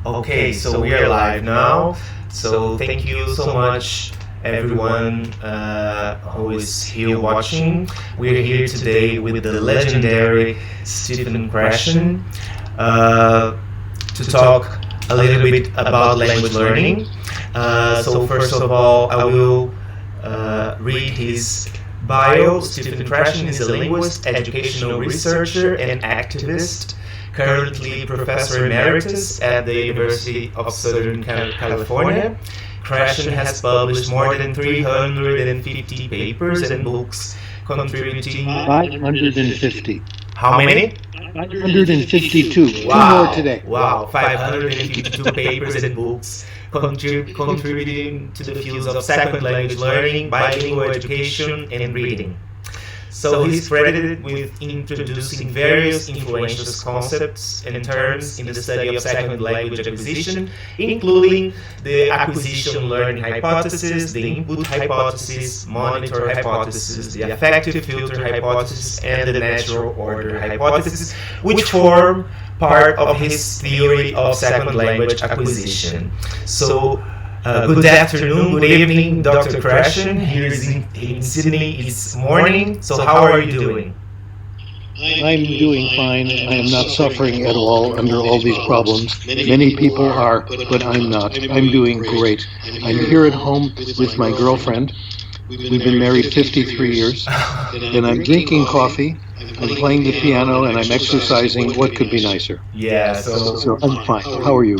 Okay, so we are live now. So thank you so much, everyone who is here watching. We're here today with the legendary Stephen Krashen to talk a little bit about language learning. So first of all, I will read his bio. Stephen Krashen is a linguist, educational researcher, and activist, currently Professor Emeritus at the University of Southern California. Krashen has published more than 350 papers and books, contributing 550. How many? 552. Wow. Two more today. Wow, 552 papers and books contributing to the fields of second language learning, bilingual education, and reading. So he's credited with introducing various influential concepts and terms in the study of second language acquisition, including the acquisition learning hypothesis, the input hypothesis, monitor hypothesis, the affective filter hypothesis, and the natural order hypothesis, which form part of his theory of second language acquisition. So good afternoon, good evening, Dr. Krashen. Here in Sydney, it's morning. So how are you doing? I'm doing fine. I am not suffering at all under all these problems. Many people are, but I'm not. I'm doing great. I'm here at home with my girlfriend. We've been married 53 years. And I'm drinking coffee. I'm playing the piano and I'm exercising. What could be nicer? Yeah, So I'm fine. How are you?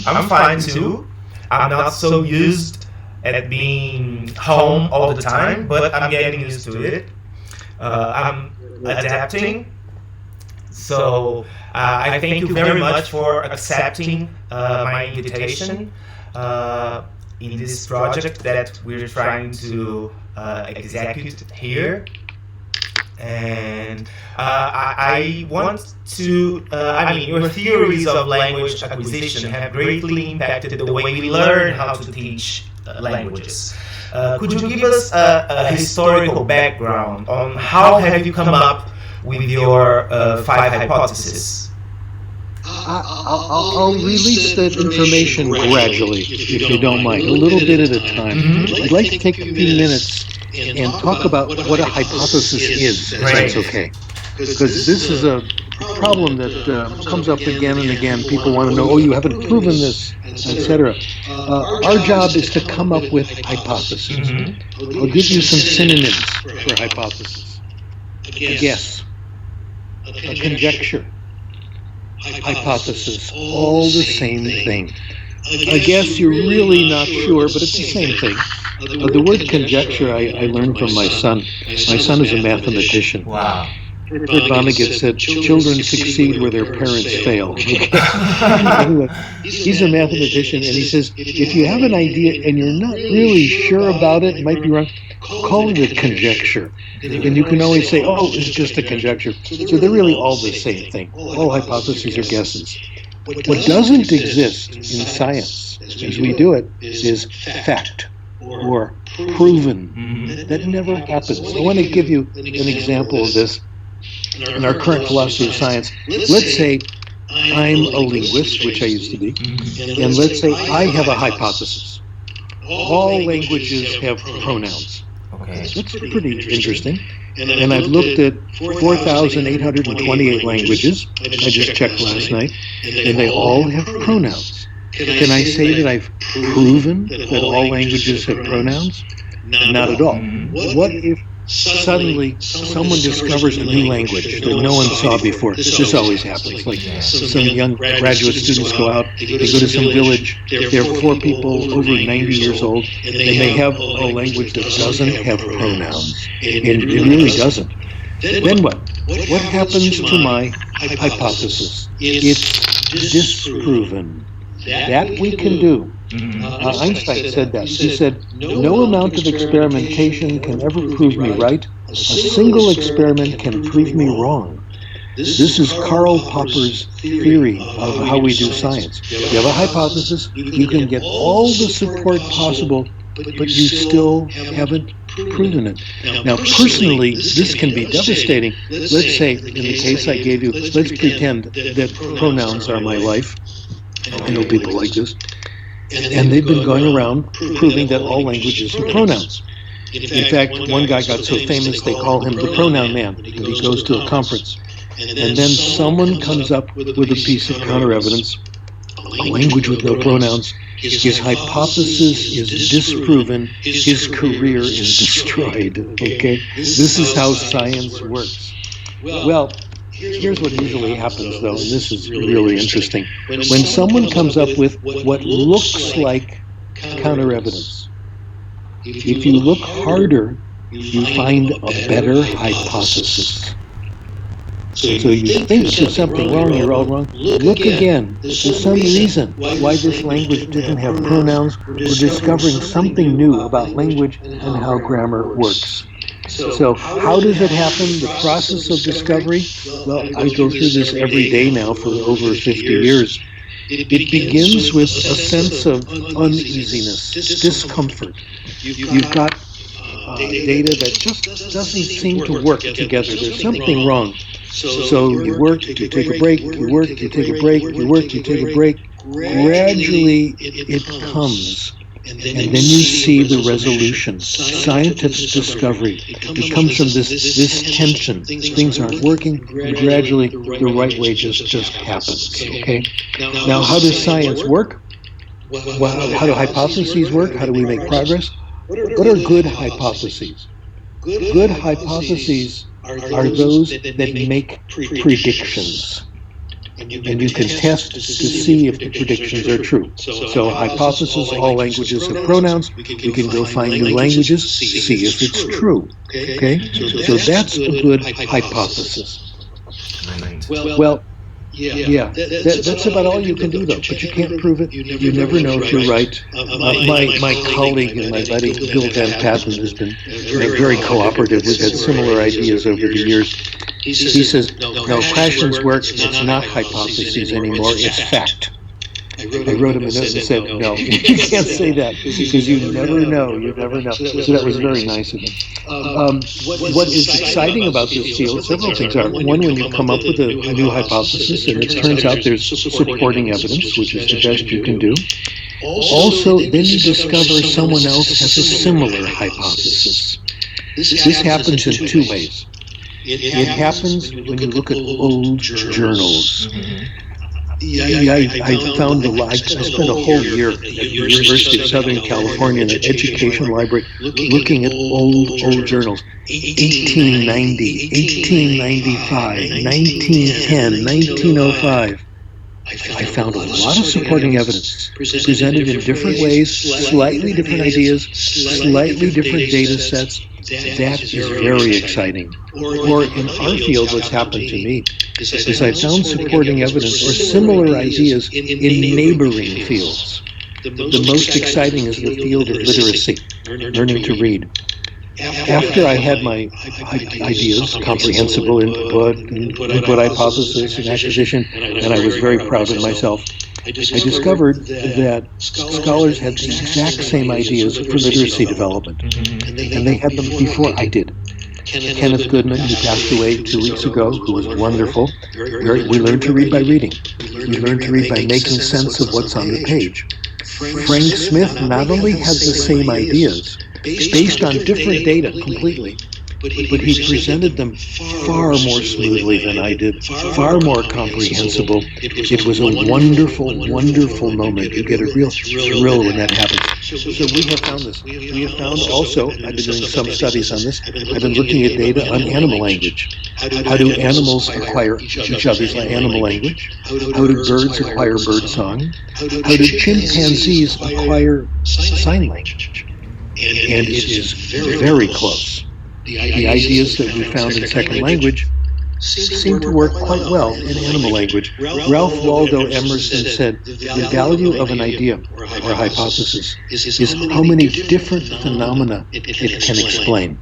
I'm fine too. I'm not so used at being home all the time, but I'm getting used to it. I'm adapting. So I thank you very much for accepting my invitation in this project that we're trying to execute here. And I want to, your theories of language acquisition have greatly impacted the way we learn how to teach languages. Could you give us a historical background on how have you come up with your five hypotheses? I'll release that information gradually, if you don't mind, a little bit at a time. I'd like to take a few minutes and talk about what a hypothesis is, if that's okay. Because this is a problem that comes up again and again. People want to know, oh, you haven't proven this, etc. Our job is to come up with hypotheses. I'll give you some synonyms for hypothesis. A guess, a conjecture, hypothesis, all the same thing. I guess you're really not sure, but it's the same thing. The word conjecture I learned from my son. My son is a mathematician. Wow. Kurt Vonnegut said, children succeed where their parents fail. Anyway, he's a mathematician, and he says, if you have an idea and you're not really sure about it, it might be wrong, call it a conjecture. And you can always say, oh, it's just a conjecture. So they're really all the same thing. All hypotheses are guesses. What doesn't exist in science, as we do it, is fact or proven. That never happens. I want to give you an example of this in our current philosophy of science. Let's say I'm a linguist, which I used to be, and let's say I have a hypothesis. All languages have pronouns. Okay. That's pretty interesting. And I've looked at 4,828 languages. I just checked last night, and they all have pronouns. Can I say that I've proven that all languages have pronouns? Not at all. What if suddenly someone discovers a new language that no one saw before? This always happens. Like some young graduate students go out, they go to some village, there are 4 people over 90 years old, and they have a language that doesn't have pronouns. And it really doesn't. Then what? What happens to my hypothesis? It's disproven. That we can do. Einstein said that. He said, no amount of experimentation can ever prove me right. A single experiment can prove me wrong. This is Karl Popper's theory of how we do science. You have a hypothesis, you can get all the support possible, but you still haven't proven it. Now, personally, this can be devastating. Let's say, in the case I gave you, let's pretend that pronouns are my life. I know people like this. And they've been going around proving that all languages have pronouns. In fact, one guy got so famous they call him the pronoun man when he goes to a conference. And then someone comes up with a piece of counter evidence, a language with no pronouns. His hypothesis is disproven. His career is destroyed. Okay? This is how science works. Well, here's what usually happens, though, and this is really interesting. When someone comes up with what looks like counter evidence, if you look harder, you find a better hypothesis. So you think there's something wrong, you're all wrong. Look again. There's some reason why this language didn't have pronouns. We're discovering something new about language and how grammar works. So how does it happen, the process of discovery? Well, I go through this every day now for over 50 years. It begins with a sense of uneasiness, discomfort. You've got data that just doesn't seem to work together. There's something wrong. So you work, you take a break, you work, you take a break, you work, you take a break. Gradually it comes. And then you see the resolution, scientific discovery. It comes from this tension. Things aren't working, and gradually the right way just happens, okay? Now, how does science work? Well, how do hypotheses work? How do we make progress? What are good hypotheses? Good hypotheses are those that make predictions. And you can test to see if the predictions are true. So hypothesis, all languages have pronouns. We can go find new languages, see if it's true. Okay? So that's a good hypothesis. Well, yeah, that's about all you can do, though. But you can't prove it. You never know if you're right. My colleague and my buddy, Bill Van Patten, has been very cooperative. We've had similar ideas over the years. He says, no, Krashen's work, it's not hypotheses anymore, it's fact. I wrote him a note and said, no, you can't say that, because you never know. So that was very nice of him. What is exciting about this field, several things are. One, when you come up with a new hypothesis, and it turns out there's supporting evidence, which is the best you can do. Also, then you discover someone else has a similar hypothesis. This happens in two ways. It happens when you look at old journals. I found I spent a whole year at the University of Southern California in an education library looking at old journals. 1890, 1895, 1910, 1905. I found a lot of supporting evidence presented in different ways, slightly different ideas, slightly different data sets. That is very exciting. Or in our field, what's happened to me is I found supporting evidence or similar ideas in neighboring fields. The most exciting is the field of literacy, learning to read. After I had my ideas, comprehensible input hypothesis and acquisition, and I was very proud of myself, I discovered that scholars had the exact same ideas for literacy development, and they had them before I did. Kenneth Goodman, who passed away 2 weeks ago, who was wonderful. We learned to read by reading. We learned to read by making sense of what's on the page. Frank Smith not only had the same ideas, based on different data completely, but he presented them far more smoothly than I did, far more comprehensible. It was a wonderful, wonderful moment. You get a real thrill when that happens. So we have found this. We have found also, I've been doing some studies on this, I've been looking at data on animal language. How do animals acquire each other's animal language? How do birds acquire bird song? How do chimpanzees acquire sign language? And it is very close. The ideas that we found in second language seem to work quite well in animal language. Ralph Waldo Emerson said, the value of an idea or a hypothesis is how many different phenomena it can explain.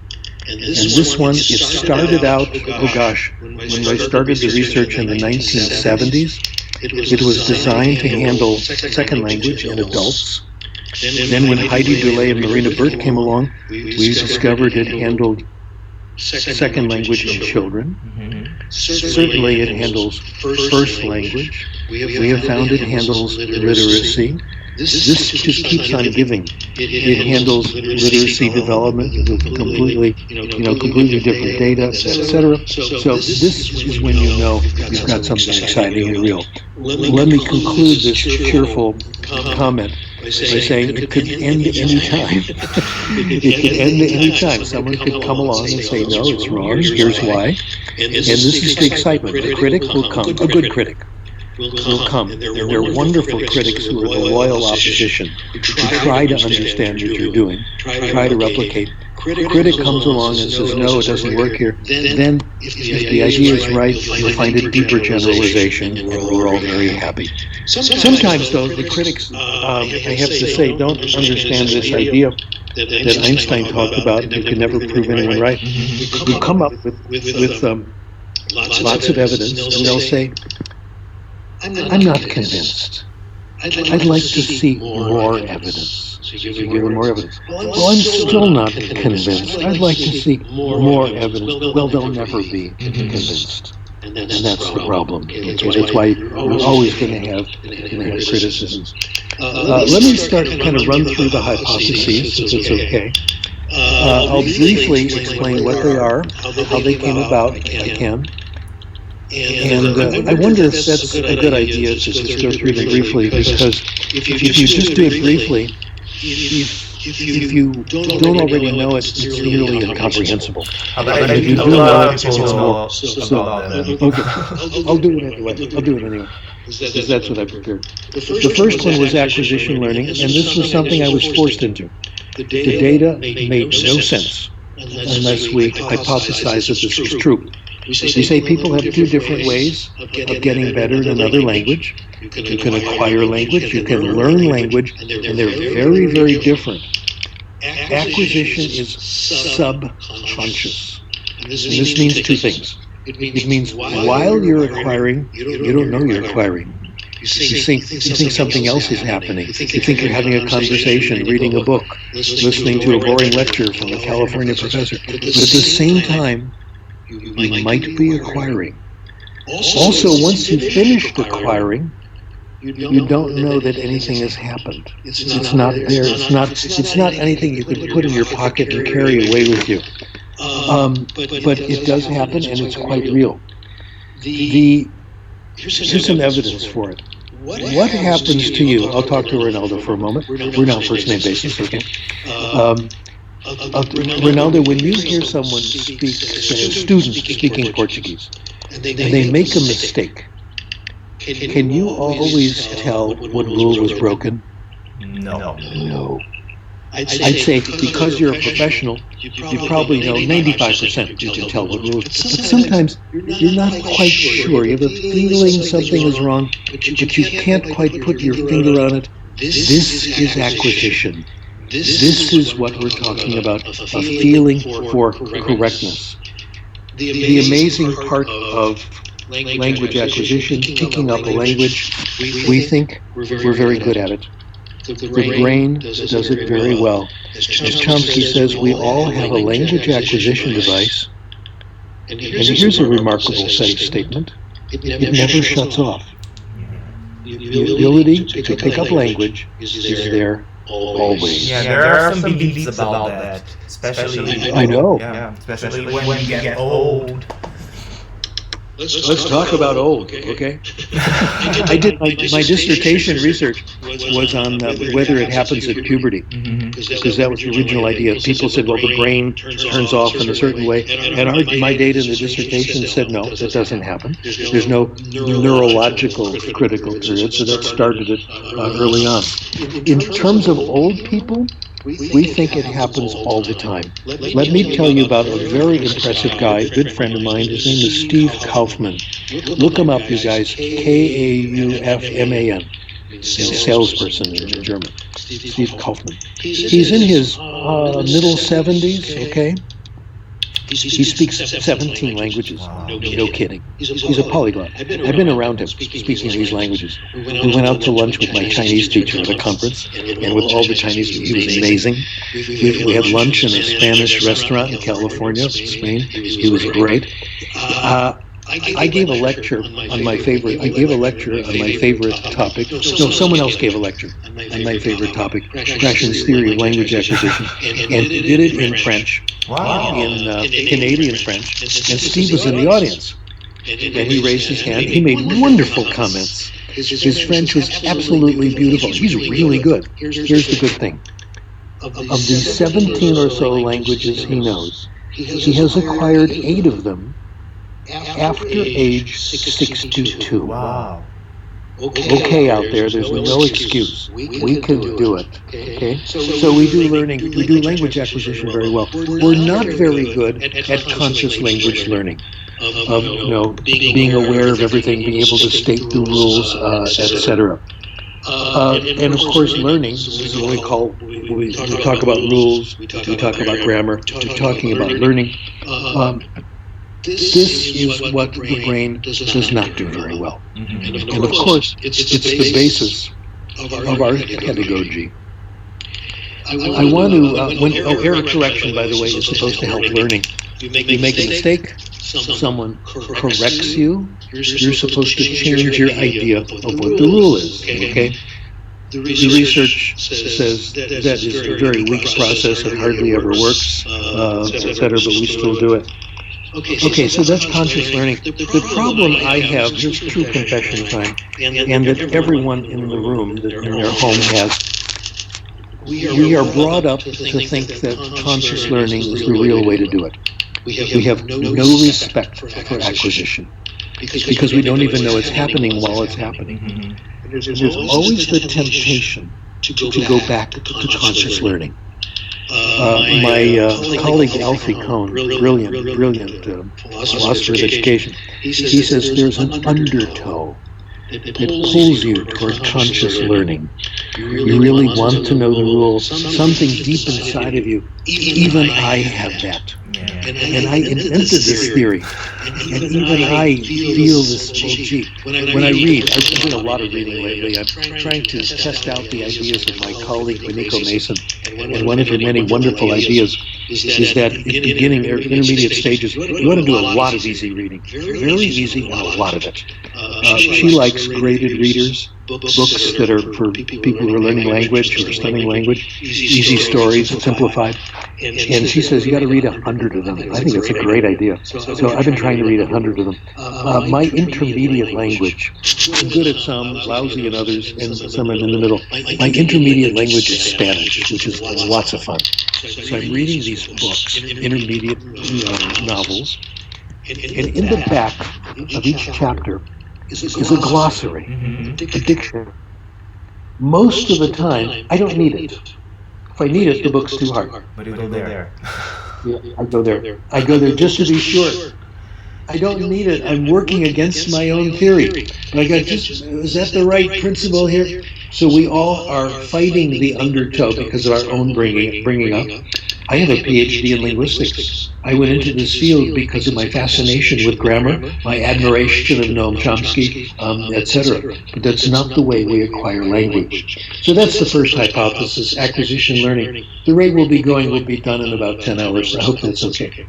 And this one, it started out, when I started the research in the 1970s, it was designed to handle second language in adults. Then when Heidi Delay and Marina Burt came along, we discovered it handled second language in children. Certainly it handles first language. We have found it handles literacy. This just keeps on giving. It handles literacy development with completely different data, etc. So this is when you know you've got something exciting and real. Let me conclude this cheerful comment by saying it could end any time. It could end any time. Someone could come along and say, no, it's wrong, here's why. And this is the excitement. The critic will come, a good critic will come. They're wonderful critics who are the loyal opposition, who try to understand what you're doing, try to replicate. Critic comes along and says, no, it doesn't work here. Then, if the idea is right, you'll find a deeper generalization, and we're all very happy. Sometimes, though, the critics, I have to say, don't understand this idea that Einstein talked about. You can never prove anyone right. You come up with lots of evidence, and they'll say, I'm not convinced. I'd like to see more evidence. So you give them more evidence. Well, I'm still not convinced. I'd like to see more evidence. Well, they'll never be convinced. And that's the problem. That's why you're always going to have criticisms. Let me start kind of run through the hypotheses, if it's okay. I'll briefly explain what they are, how they came about, if I can. And I wonder if that's a good idea to just go through them briefly, because if you just do it briefly, if you don't already know it, it's nearly incomprehensible. And if you do know it, it's more. Okay, I'll do it anyway. Because that's what I prepared. The first one was acquisition learning, and this was something I was forced into. The data made no sense unless we hypothesize that this was true. We say people have two different ways of getting better in another language. You can acquire language, you can learn language, and they're very, very different. Acquisition is subconscious. And this means two things. It means while you're acquiring, you don't know you're acquiring. You think something else is happening. You think you're having a conversation, reading a book, listening to a boring lecture from a California professor. But at the same time, you might be acquiring. Also, once you've finished acquiring, you don't know that anything has happened. It's not there. It's not anything you can put in your pocket and carry away with you. But it does happen, and it's quite real. Here's some evidence for it. What happens to you? I'll talk to Ronaldo for a moment. We're now first name basis, okay? Ronaldo, when you hear someone speak, say, a student speaking Portuguese, and they make a mistake, can you always tell what rule was broken? No. I'd say because you're a professional, you probably know 95% you can tell what rule. But sometimes you're not quite sure. You have a feeling something is wrong, but you can't quite put your finger on it. This is acquisition. This is what we're talking about, a feeling for correctness. The amazing part of language acquisition, picking up a language, we think we're very good at it. The brain does it very well. As Chomsky says, we all have a language acquisition device. And here's a remarkable statement. It never shuts off. The ability to pick up language is there always. Yeah, there are some beliefs about that, especially. I know. Yeah, especially when you get old. Let's talk about old, okay? I did my dissertation research was on whether it happens at puberty, because that was the original idea. People said, well, the brain turns off in a certain way, and my data in the dissertation said, no, that doesn't happen. There's no neurological critical period, so that started it early on. In terms of old people, we think it happens all the time. Let me tell you about a very impressive guy, a good friend of mine. His name is Steve Kaufman. Look him up, you guys. Kaufman. Salesperson in German. Steve Kaufman. He's in his middle 70s, okay? He speaks 17 languages. Wow. No kidding. He's a polyglot. I've been around him speaking these languages. We went out to lunch with my Chinese teacher at a conference, and with all the Chinese, he was amazing. We had lunch in a Spanish restaurant in California, Spain. He was great. I gave a lecture on my favorite. I gave a lecture on my favorite topic. No, someone else gave a lecture on my favorite topic, Krashen's theory of language acquisition, and did it in French, Wow. in Canadian French. And Steve was in the audience, and he raised his hand. He made wonderful comments. His French was absolutely beautiful. He's really good. Here's the good thing: of the 17 or so languages he knows, he has acquired 8 of them after age 62. Wow. Okay, out there, there's no excuse. We can do it. Okay, so we do language acquisition very well. We're not very good at conscious language learning, of being aware of everything, being able to state the rules, etc. And of course, learning is what we talk about rules, we talk about grammar, we're talking about learning. This is what the brain does not do very well. Mm-hmm. And of course, it's the basis of our pedagogy. I want to, error correction, by the way, is supposed to help learning. You make a mistake, someone corrects you, you're supposed to change your idea of what the rule is, okay? The research says that is a very weak process, it hardly ever works, etc., but we still do it. Okay, so that's conscious learning. The problem I have, here's true confession time, and that everyone in the room, in their home has, we are brought up to think that conscious learning is the real way to do it. We have no respect for acquisition, because we don't even know it's happening while it's happening. Mm-hmm. There's always the temptation to go back to conscious learning. My colleague Alfie Kohn, brilliant philosopher of education, he says there's an undertow that pulls you toward conscious learning. You really want to know the rules, something deep inside of you. Even I have that. And I invented this theory. And even I feel this, gee, when I read, I've done a lot of reading lately. I'm trying to test out the ideas of my colleague, Beniko Mason. And one of her many wonderful ideas is that in beginning or intermediate stages, you want to do a lot of easy reading. Very easy and a lot of it. She likes graded readers, books that are for people who are learning language, who are studying language, easy stories, simplified. And she says you got to read 100 of them. I think that's a great idea. So I've been trying to read 100 of them. My intermediate language, I'm good at some, lousy in others, and some are in the middle. My intermediate language is Spanish, which is lots of fun. So I'm reading these books, intermediate novels, and in the back of each chapter is a glossary, a dictionary. Most of the time, I don't need it. If I need it, the book's too hard. But you go there. Yeah, I go there. I go there just to be sure. I don't need it. I'm working against my own theory. But is that the right principle here? So we all are fighting the undertow because of our own bringing up. I have a PhD in linguistics. I went into this field because of my fascination with grammar, my admiration of Noam Chomsky, etc. But that's not the way we acquire language. So that's the first hypothesis, acquisition learning. The rate we'll be going will be done in about 10 hours. I hope that's okay.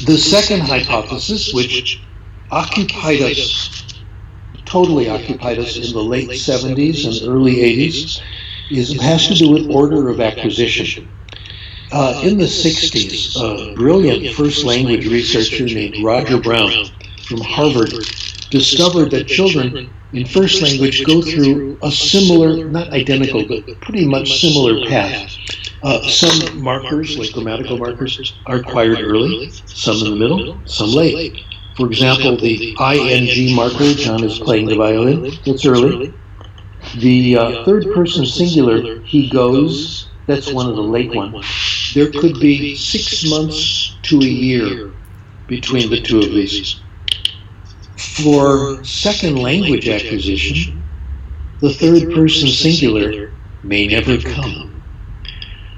The second hypothesis, which totally occupied us in the late 70s and early 80s, has to do with order of acquisition. In the 60s, a brilliant first language researcher named Roger Brown from Harvard discovered that children in first language go through a similar, not identical, but pretty much similar path. Some markers, like grammatical markers, are acquired early, some in the middle, some late. For example, the ing marker, John is playing the violin, that's early. The third person singular, he goes, that's one of the late ones. There could be 6 months to a year between the two of these. For second language acquisition, the third person singular may never come.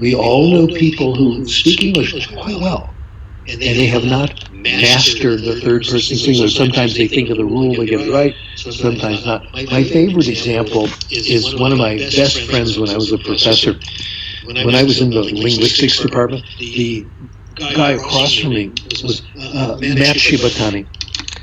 We all know people who speak English quite well, and they have not mastered the third person singular. Sometimes they think of the rule, they get it right, sometimes not. My favorite example is one of my best friends when I was a professor. When I was in the linguistics department, the guy across from me was Matt Shibatani,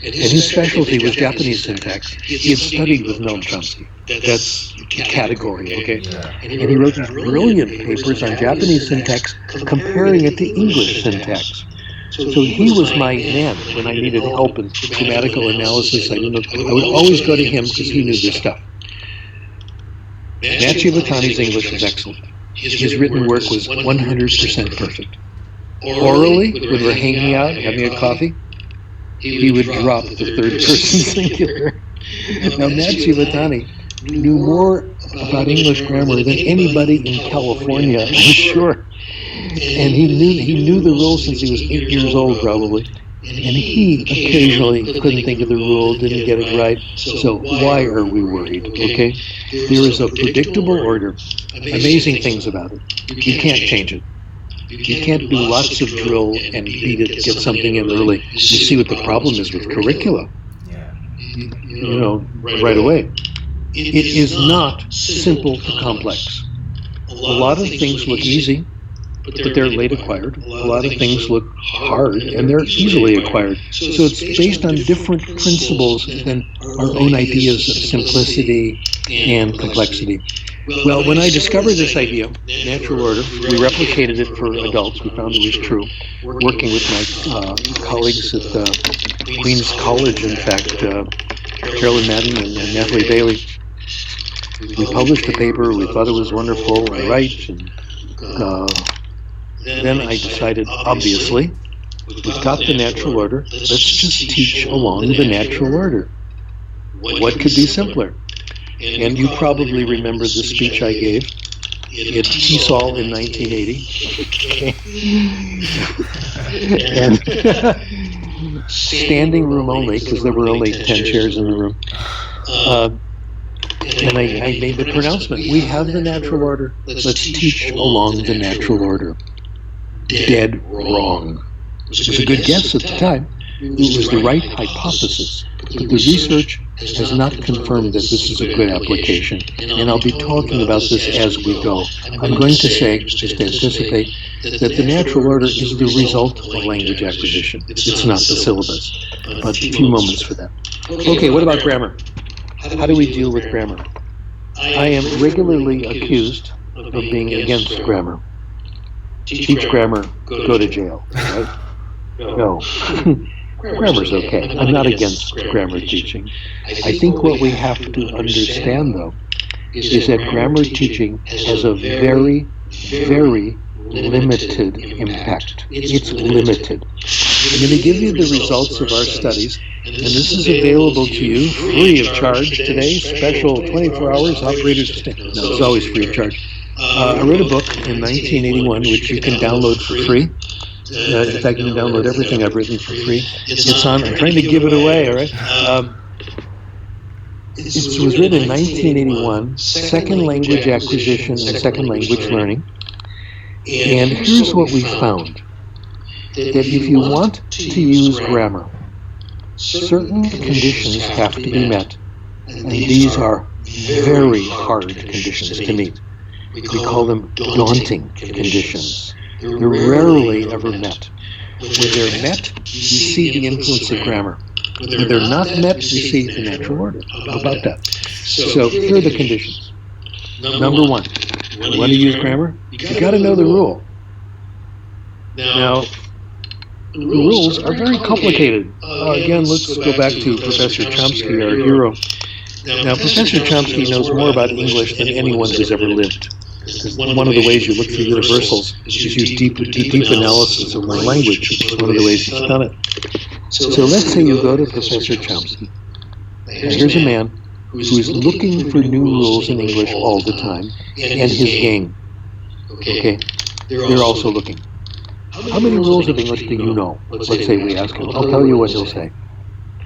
and his specialty was Japanese syntax. He had studied with Noam Chomsky. That's the category, okay? And he wrote these brilliant papers on Japanese syntax, comparing it to English syntax. So he was my man when I needed help in grammatical analysis. I would always go to him because he knew this stuff. Matt Shibatani's English was excellent. His written work was 100% perfect. Orally, when we're hanging out, having a coffee, he would drop the third person singular. Now, Matt Shibatani knew more about English grammar than anybody in California, I'm sure. And he knew the rule since he was 8 years old, probably. And he occasionally couldn't think of the rule, didn't get it right. So why are we worried, okay? There is a predictable order, amazing things about it. You can't change it. You can't do lots of drill and beat it, get something in early. You see what the problem is with curricula. You know, right away. It is not simple to complex. A lot of things look easy, but they're late acquired. A lot of things look hard, and they're easily acquired. So it's based on different principles than our own ideas of simplicity and complexity. Well, when I discovered this idea, natural order, we replicated it for adults. We found it was true. Working with my colleagues at Queen's College, in fact, Carolyn Madden and Natalie Bailey. We published the paper. We thought it was wonderful and right. And then I decided, obviously, we've got the natural order. Let's just teach along the natural order. What could be simpler? And you probably remember the speech I gave at TESOL in 1980. And standing room only, because there were only 10 chairs in the room. And I made the pronouncement, we have the natural order, let's teach along the natural order. Dead wrong. It was a good guess at the time. It was the right hypothesis, but the research has not confirmed that this is a good application, and I'll be talking about this as we go. I'm going to say, just to anticipate, that the natural order is the result of language acquisition. It's not the syllabus, but a few moments for that. Okay, what about grammar? How do we deal with grammar? I am regularly accused of being against grammar. Teach grammar, go to jail, right? No. Grammar's okay. I'm not against grammar teaching. I think what we have to understand, though, is that grammar teaching has a very, very limited impact. It's limited. I'm going to give you the results of our studies, and this is available to you free of charge today, special 24 hours, operators. No, it's always free of charge. I wrote a book in 1981, which you can download for free. In fact, you can download everything I've written for free. It's on. I'm trying to give it away, all right? It was written in 1981, second language acquisition and second language learning. And here's what we found. That if you want to use grammar, certain conditions have to be met. And these are very hard conditions to meet. We call them daunting conditions. They're rarely ever met. When they're met, you see the influence of grammar. When they're not met, you see the natural order. How about that? So here are the conditions. Number one, you want to use grammar? You got to know the rule. Now, the rules are very complicated. Again, let's go back to Professor Chomsky, our hero. Now, Professor Chomsky knows more about English than anyone who's ever lived. Because one of the ways you look for universals is use deep analysis of my language, which is one of the ways he's done it. So let's say you go to Professor Chomsky. And here's a man who is looking for new rules in English all the time, and his gang. Okay? They're also looking. How many rules of English do you know? Let's say we ask him. I'll tell you what he'll say.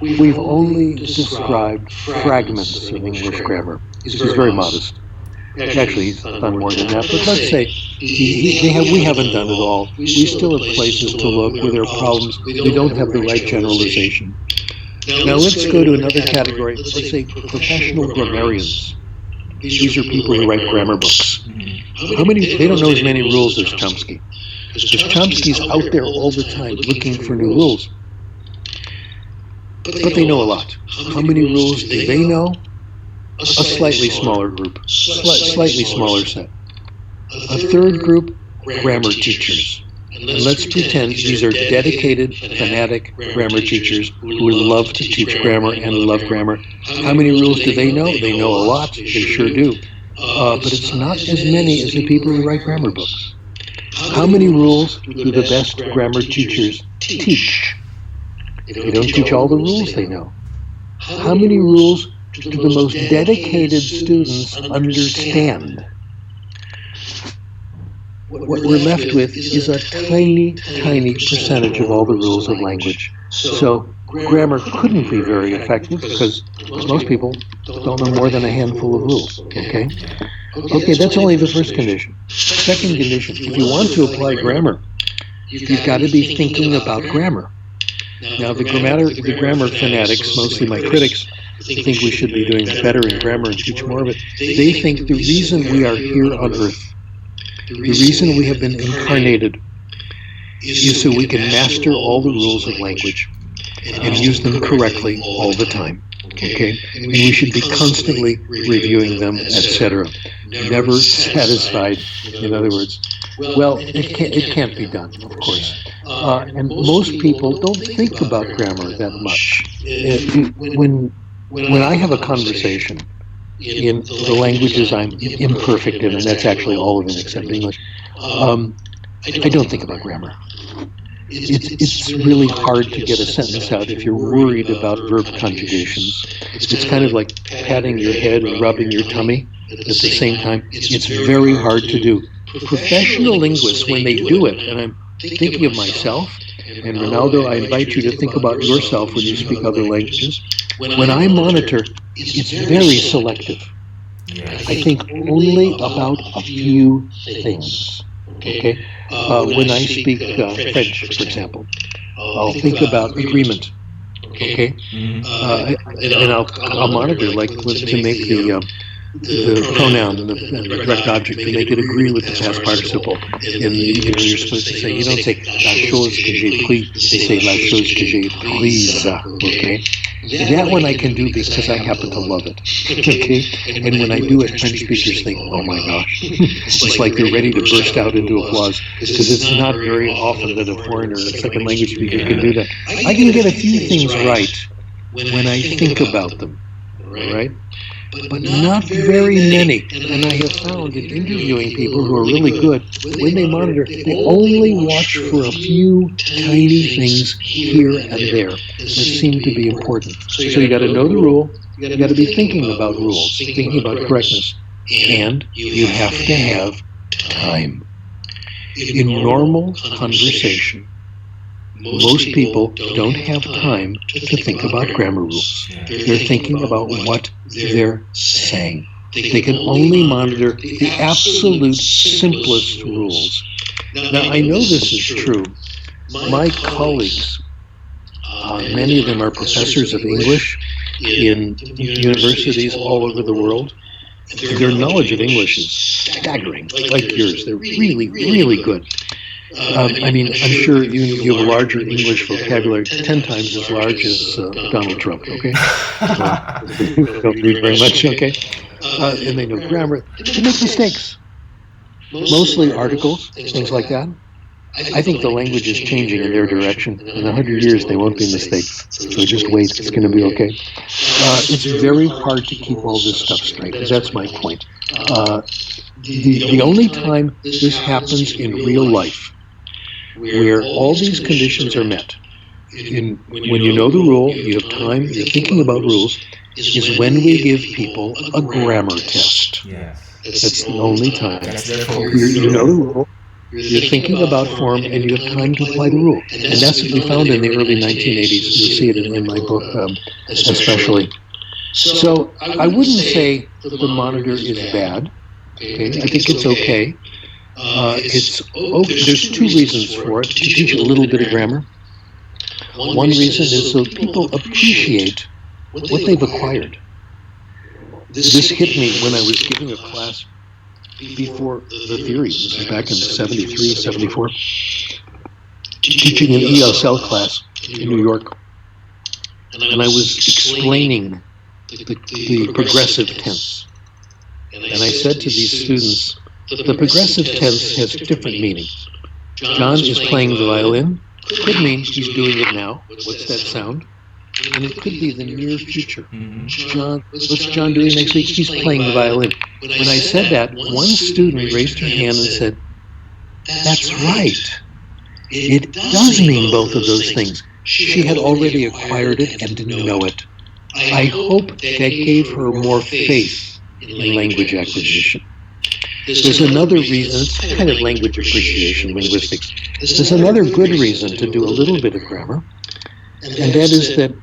We've only described fragments of English grammar. He's very modest. Actually, he's done more than that, but let's say we haven't done it all. We still have places to look where there are problems. We don't have the right generalization. Now let's go to another category. Let's say professional grammarians. These are people who write grammar books. How many? They don't know as many rules as Chomsky, because Chomsky's out there all the time looking for new rules. But they know a lot. How many rules do they know? A slightly smaller group, slightly smaller set. A third group, grammar teachers. And let's pretend these are dedicated, fanatic grammar teachers who love to teach grammar and love grammar. How many rules do they know? They know a lot. They sure do. But it's not as many as the people who write grammar books. How many rules do the best grammar teachers teach? They don't teach all the rules they know. How many rules do the most dedicated students understand? What we're left with is a tiny, tiny percentage of all the rules of language. So grammar couldn't be very effective because most people don't know more than a handful of rules, okay? Okay, that's only the first condition. Second condition, if you want to apply grammar, you've got to be thinking about grammar. Now, the grammar fanatics, mostly my critics, think we should be doing better in grammar and teach more of it. They think the reason we are here on Earth, the reason we have been incarnated, is so we can master all the rules of language and use them correctly all the time. Okay? And we should be constantly reviewing them, etc. Never satisfied, in other words. Well, it can't be done, of course. And most people don't think about grammar that much. When I have a conversation in the languages I'm imperfect in, and that's actually all of them except English, I don't think about grammar. It's really hard to get a sentence out if you're worried about verb conjugations. It's kind of like patting your head and rubbing your tummy at the same time. It's very hard to do. Professional linguists, when they do it, and I'm thinking of myself, and Ronaldo, I invite you to think about yourself when you speak other languages. When I monitor, it's very selective. I think only about a few things. Okay? When I speak French, for example, I'll think about agreement. Okay? And I'll monitor, like to make the pronoun and the direct object, to make it agree with the past participle. And you're supposed to say, you don't say la chose que j'ai pris, you say la chose que j'ai prise. Okay? That one I can do because I happen to love it. Okay? And when I do it, French speakers think, oh my gosh. It's like they're ready to burst out into applause, because it's not very often that a foreigner, a second language speaker, can do that. I can get a few things right when I think about them, right? But not very many. And I have found in interviewing people who are really good, when they monitor, they only watch for a few tiny things here and there that seem to be important. So you got to know the rule, you got to be thinking about rules, thinking about correctness, and you have to have time. In normal conversation, most people don't have time to think about grammar rules. They're thinking about what they're saying. They can only monitor the absolute simplest rules. Now, I know this is true. My colleagues, many of them are professors of English in universities all over the world. Their knowledge of English is staggering, like yours. They're really, really good. I mean, I'm sure you have a larger English vocabulary, 10 times as large as Donald Trump, okay? Don't read very much, okay? And they know grammar. They make mistakes. Mostly articles, things like that. I think the language is changing in their direction. In 100 years, they won't be mistakes. So just wait, it's going to be okay. It's very hard to keep all this stuff straight. That's my point. The only time this happens in real life, where all these conditions are met, when you know the rule, you have time, you're thinking about rules, is when we give people a grammar test. That's the only time. You know the rule, you're thinking about form, and you have time to apply the rule. And that's what we found in the early 1980s. You see it in my book especially. So I wouldn't say the monitor is bad. Okay, I think it's okay. There's two reasons for it. To teach a little bit of grammar. One reason is so people appreciate what they've acquired. This hit me when I was giving a class before the theory. This is back in 73, 74. Teaching an ESL class in New York. And I was explaining the progressive tense. And I said to these students, the progressive tense has different meanings. John is playing the violin. Could mean he's doing it now. What's that sound? And it could be the near future. What's John doing next week? He's playing the violin. When I said that, one student raised her hand and said, that's right. It does mean both of those things. She had already acquired it and didn't know it. I hope that gave her more faith in language acquisition. There's another reason, it's kind of language appreciation, linguistics. There's another good reason to do a little bit of grammar, and that is that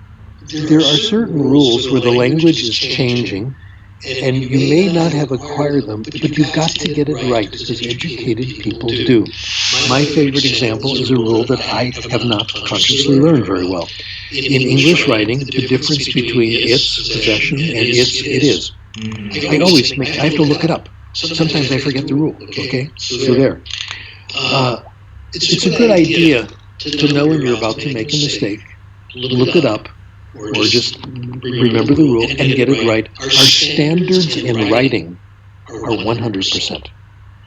there are certain rules where the language is changing, and you may not have acquired them, but you've got to get it right, as educated people do. My favorite example is a rule that I have not consciously learned very well. In English writing, the difference between its, possession, and its, it is. I have to look it up. Sometimes I forget the rule, okay? So there. It's a good idea to know when you're about to make a mistake, look it up, or just remember the rule and get it right. Our standards in writing are 100%.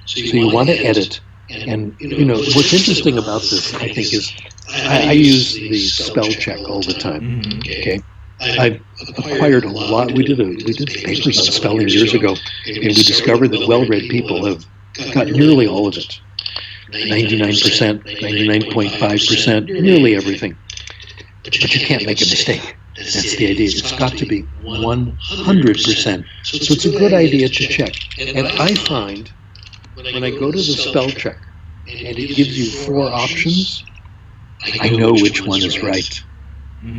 So you want to edit. And, what's interesting about this, I think, is I use the spell check all the time, okay? I've acquired a lot. We did papers on spelling years ago, and we discovered that well-read people have got nearly all of it. 99%, 99.5%, nearly everything. But you can't make a mistake. That's the idea. It's got to be 100%. So it's a good idea to check. And I find when I go to the spell check and it gives you 4 options, I know which one is right.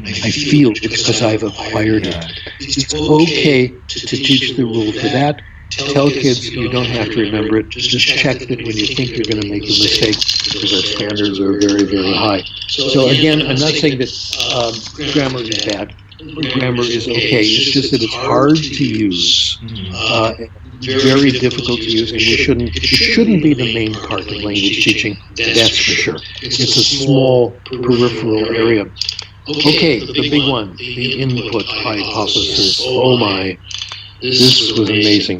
I feel it because I've acquired it. It's okay to teach the rule for that. Tell kids you don't have to remember it. Just check that when you think you're going to make a mistake, because our standards are very, very high. So again, I'm not saying that grammar is bad. Grammar is okay. It's just that it's hard to use, very difficult to use, and it shouldn't be the main part of language teaching. That's for sure. It's a small peripheral area. Okay, the big one, the input hypothesis. Oh my, this was amazing.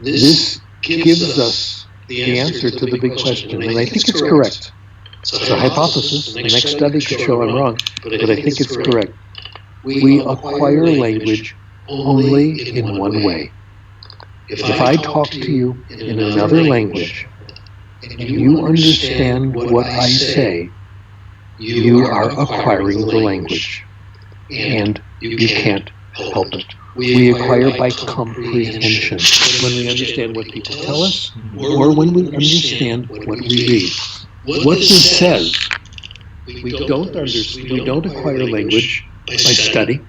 This gives us the answer to the big question, and I think it's correct. It's a hypothesis. The next study could show I'm wrong, but I think it's correct. We acquire language only in one way. If I talk to you in another language, and you understand what I say, you are acquiring the language, and you can't help it. We acquire by comprehension, when we understand what people tell us, or when we understand what we read. What this says, we don't acquire language by study.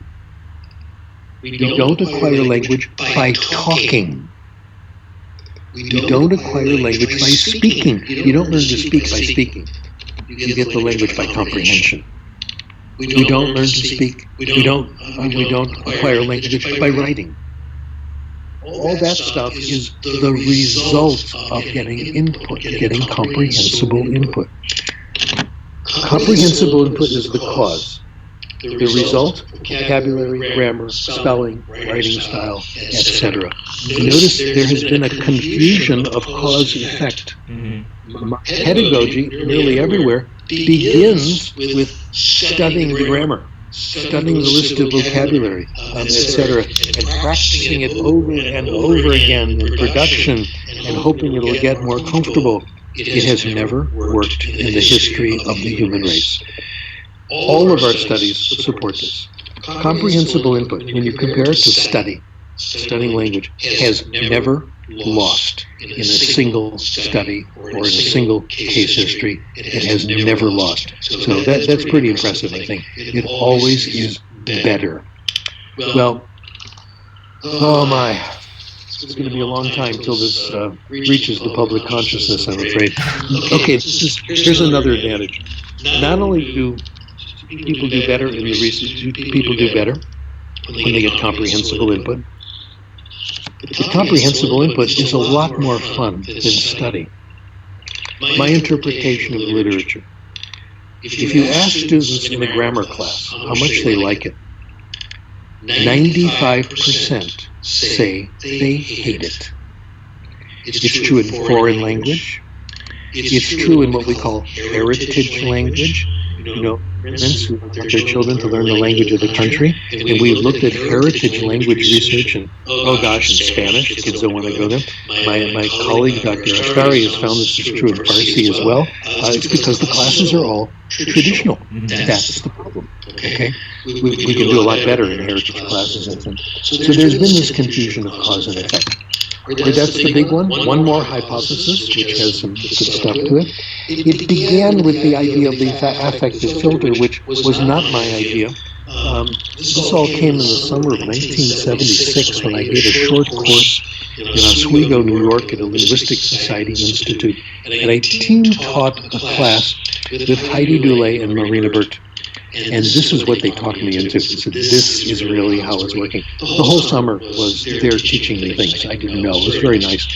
We don't acquire language by talking. We don't acquire language by speaking. You don't learn to speak by speaking. You get the language by comprehension. We don't learn to speak. We don't acquire language by writing. All that stuff is the result of getting input, getting comprehensible input. Comprehensible input is the cause. The result, vocabulary, grammar, spelling, writing style, etc. Notice there has been a confusion of cause-effect. Pedagogy, nearly everywhere, begins with studying grammar, studying the list of vocabulary, etc., and practicing it over and over again in production and hoping it'll get more comfortable. It has never worked in the history of the human race. All of our studies support this. Comprehensible input, when you compare it to studying language, has never lost in a single study or in a single case history. It has never lost. So that's pretty impressive, I think. It always is better. Well, oh my. It's going to be a long time till this reaches the public consciousness, I'm afraid. Okay, here's another advantage. Not only do people do better in the research, people do better when they get comprehensible input, but comprehensible input is a lot more fun than study. My interpretation of literature. If you ask students in a grammar class how much they like it, 95% say they hate it. It's true in foreign language. It's true in what we call heritage language. Parents who want their children to learn the language of the country. And we've looked at heritage language research, and in Spanish, kids don't want to go there. My colleague, Dr. Ashtari, has found this is true in Farsi as well. It's because the classes are all traditional. That's the problem. Okay? We can do a lot better in heritage classes, I think. So there's been this confusion of cause and effect. That's the big one. One more hypothesis, which has some good stuff to it. It began with the idea of the affective filter, which was not my idea. This all came in the summer of 1976 when I gave a short course in Oswego, New York at a Linguistic Society Institute. And I team-taught a class with Heidi Dulé and Marina Burt. And this is what they talked me into. They said, this is really how it's working. The whole summer was there teaching me things I didn't know. It was very nice.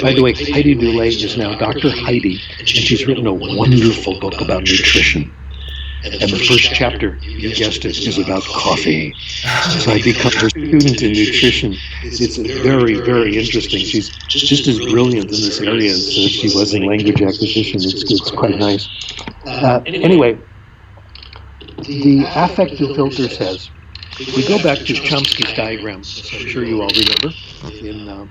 By the way, Heidi Dulé is now Dr. Heidi, and she's written a wonderful book about nutrition. And the first chapter, you guessed it, is about coffee. So I become her student in nutrition. It's very, very interesting. She's just as brilliant in this area as she was in language acquisition. It's quite nice. Anyway, the affective filter says, we go back to Chomsky's diagram, which I'm sure you all remember, in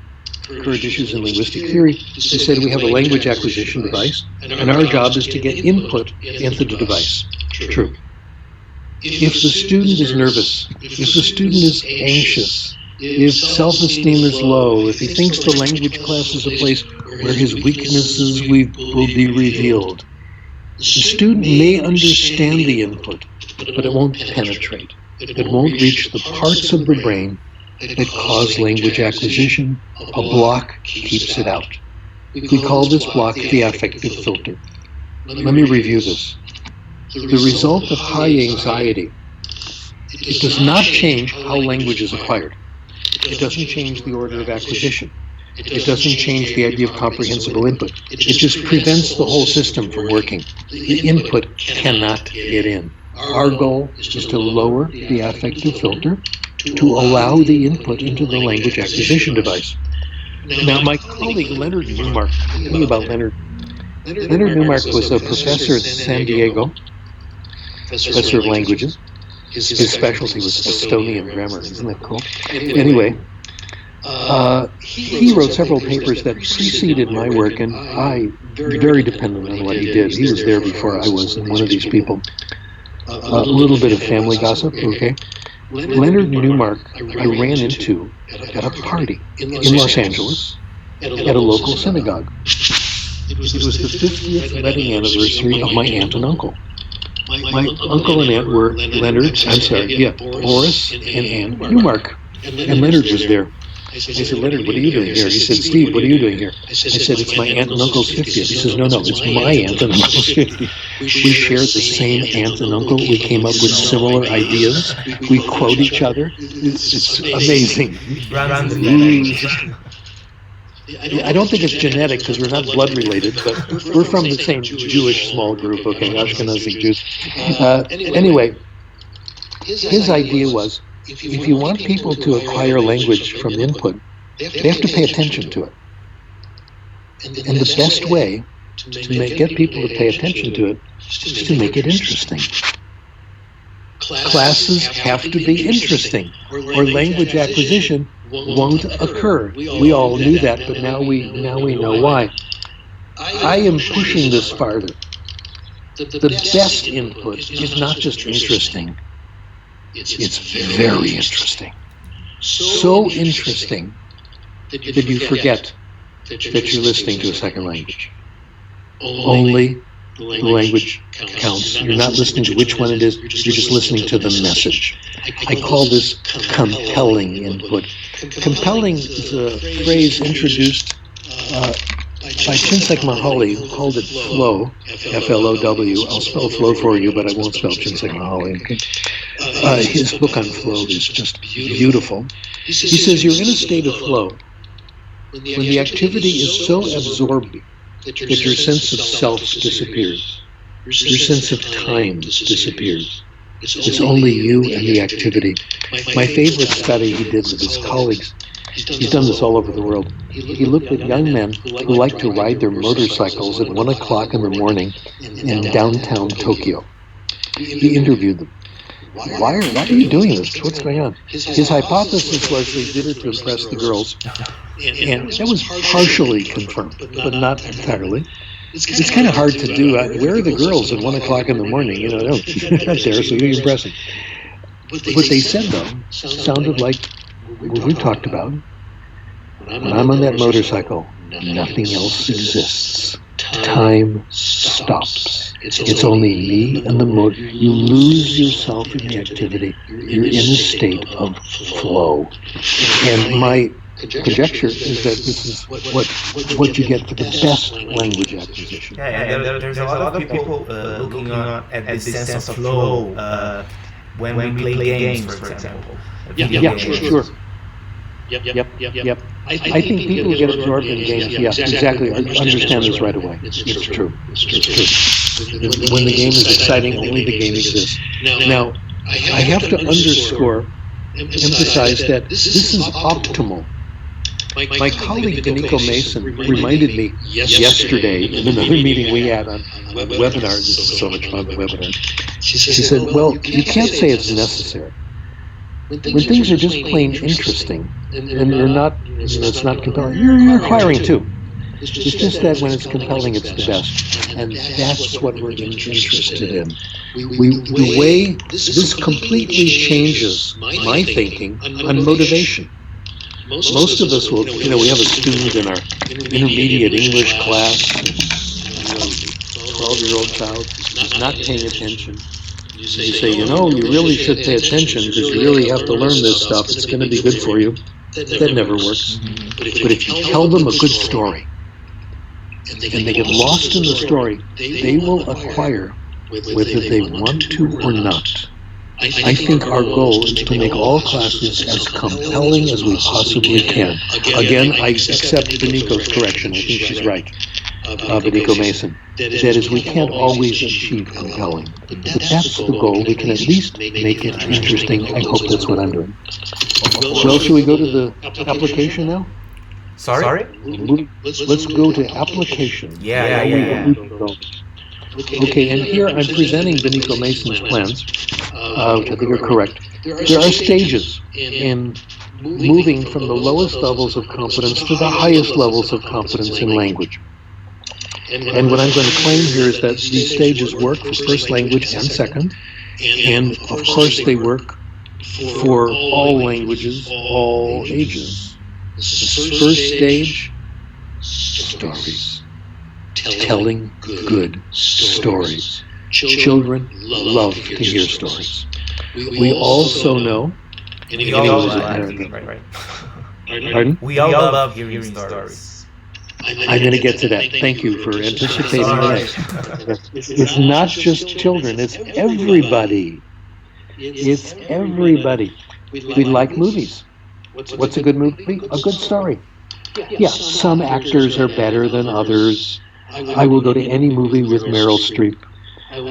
Current Issues in Linguistic Theory. He said we have a language acquisition device, and our job is to get input into the device. True. If the student is nervous, if the student is anxious, if self-esteem is low, if he thinks the language class is a place where his weaknesses will be revealed, the student may understand the input, but it won't penetrate. It won't reach the parts of the brain that cause language acquisition. A block keeps it out. We call this block the affective filter. Let me review this. The result of high anxiety, it does not change how language is acquired. It doesn't change the order of acquisition. It doesn't change the idea of comprehensible input. It just prevents the whole system from working. The input cannot get in. Our goal is to lower the affective filter to allow the input into the language acquisition device. Now, my colleague Leonard Newmark, tell me about Leonard. Leonard Newmark was a professor at San Diego, professor of languages. His specialty was Estonian grammar. Isn't that cool? Anyway, he wrote several papers that preceded my work, and I very dependent on what he did. He was there before I was, and one of these people. A little bit of family gossip, okay? Leonard Newmark I ran into at a party in Los Angeles at a local synagogue. It was the 50th wedding anniversary of my aunt and uncle. My uncle and aunt were Boris and Ann Newmark. And Leonard was there. I said, Leonard, what are you doing here? He said, Steve, what are you doing here? I said, it's my aunt and uncle's 50th. He says, no, it's my aunt and uncle's 50th. We share the same aunt and uncle. We came up with similar ideas. We quote each other. It's amazing. I don't think it's genetic because we're not blood related, but we're from the same Jewish small group, okay, Ashkenazi Jews. Anyway, his idea was, if you want people to acquire language from input, they have to pay attention to it. And the best way to get people to pay attention to it is to make it interesting. Classes have to be interesting, or language acquisition won't occur. We all knew that, but now we know why. I am pushing this farther. The best input is not just interesting. It's very interesting. So interesting that you forget that you're listening to a second language. Only the language counts. You're not listening to which one it is, you're just listening to the message. I call this compelling input. Compelling is a phrase introduced by Csikszek Mihaly, who called it flow, Flow. I'll spell flow for you, but I won't spell Csikszek Mihaly. Okay? His book on flow is just beautiful. He says you're in a state of flow when the activity is so absorbing that your sense of self disappears. Your sense of time disappears. It's only you and the activity. My favorite study he did with his colleagues, he's done this all over the world. He looked at young men who like to ride their motorcycles at 1 o'clock in the morning in downtown Tokyo. He interviewed them. Why are you doing this? What's going on? His hypothesis was they did it to impress the girls. And that was partially confirmed, but not entirely. It's kind of hard to do. Where are the girls at 1 o'clock in the morning? They're not there, so you impress them. What they said, though, sounded like what we talked about. When I'm on that motorcycle, nothing else exists. Time stops. It's only me and the motor. You lose yourself in the activity. You're in a state of flow. And my conjecture is that this is what you get for the best language acquisition. Yeah, and there's a lot of people looking at this sense of flow when we play games, for example. Yeah, sure. Yep. I think people get absorbed in games. Yeah, exactly. Understand this right away. It's true. When the game is exciting, only the game exists. Now, I have to emphasize that this is optimal. My colleague Beniko Mason reminded me yesterday in another meeting we had on a webinar. This is so much fun, the webinar. She said, well, you can't say it's necessary. When things are just plain interesting and you're not, it's not compelling, you're acquiring too. It's just that when it's compelling, it's the best. And that's what we're interested in. The way this completely changes my thinking on motivation. Most of us will, we have a student in our intermediate English class, 12-year-old child, who's not paying attention. You say, you really should pay attention because you really have to learn this stuff. It's going to be good for you. That never works. But if you tell them a good story, and they get lost in the story, they will acquire whether they want to or not. I think our goal is to make all classes as compelling as we possibly can. Again, I accept Beniko's correction. I think she's right. Beniko Mason. That is, we can't always achieve compelling. But that's the goal. We can at least make it interesting. I hope that's what I'm doing. Well, should we go to the application now? Sorry? Let's go to application. Yeah. Okay, and here I'm presenting Beniko Mason's plans, which I think are correct. There are stages in moving from the lowest levels of competence to the highest levels of competence in language. And what I'm going to claim here is that these stages work for first language and second, and of course they work for all languages, all ages. First stage, stories. Telling good stories. Children love to hear stories. We also know. We all love hearing stories. I'm going to get to that. Thank you for anticipating that. It's not just children, it's everybody. It's everybody. We like movies. What's a good movie? A good story. Yeah, some actors are better than others. I will go to any movie with Meryl Streep.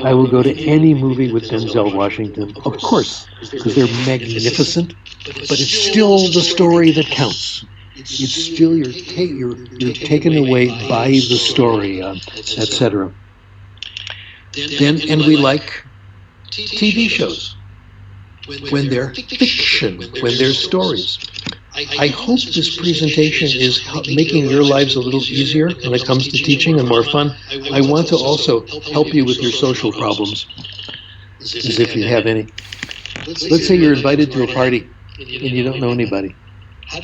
I will go to any movie with Denzel Washington, of course, because they're magnificent, but it's still the story that counts. It's still you're taken away by the story, etc. And we like TV shows when they're fiction, when they're stories. I hope this presentation is making your lives a little easier when it comes to teaching and more fun. I want to also help you with your social problems, as if you have any. Let's say you're invited to a party and you don't know anybody.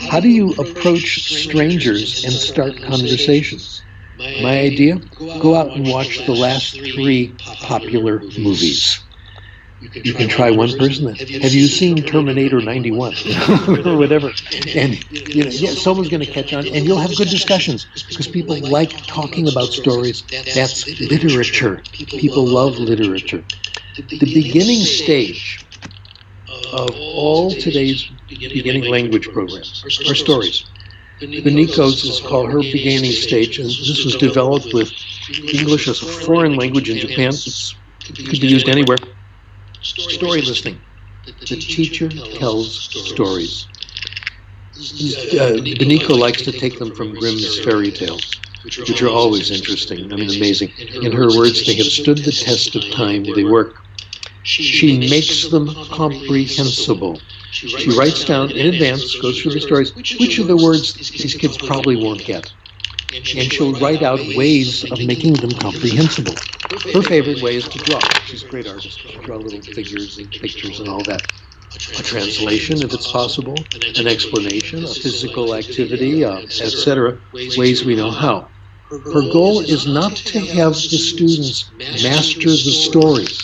How do you approach strangers and start conversations? My idea? Go out and watch the last 3 popular movies. You can try one person. Have you seen Terminator 91 or whatever? And yeah, someone's going to catch on, and you'll have good discussions because people like talking about stories. That's literature. People love literature. The beginning stage of all today's beginning language programs are stories. Beniko's is called her beginning stage, and this was developed with English as a foreign language in Japan. It could be used anywhere. Story listening. The teacher tells stories. Beniko likes to take them from Grimm's fairy tales, which are always interesting. I mean, amazing. In her words, they have stood the test of time. They work. She makes them comprehensible. She writes down in advance, goes through the stories, which are the words these kids probably won't get. And she'll write out ways of making them comprehensible. Her favorite way is to draw. She's a great artist. She draws little figures and pictures and all that. A translation, if it's possible, an explanation, a physical activity, etc., ways we know how. Her goal is not to have the students master the stories.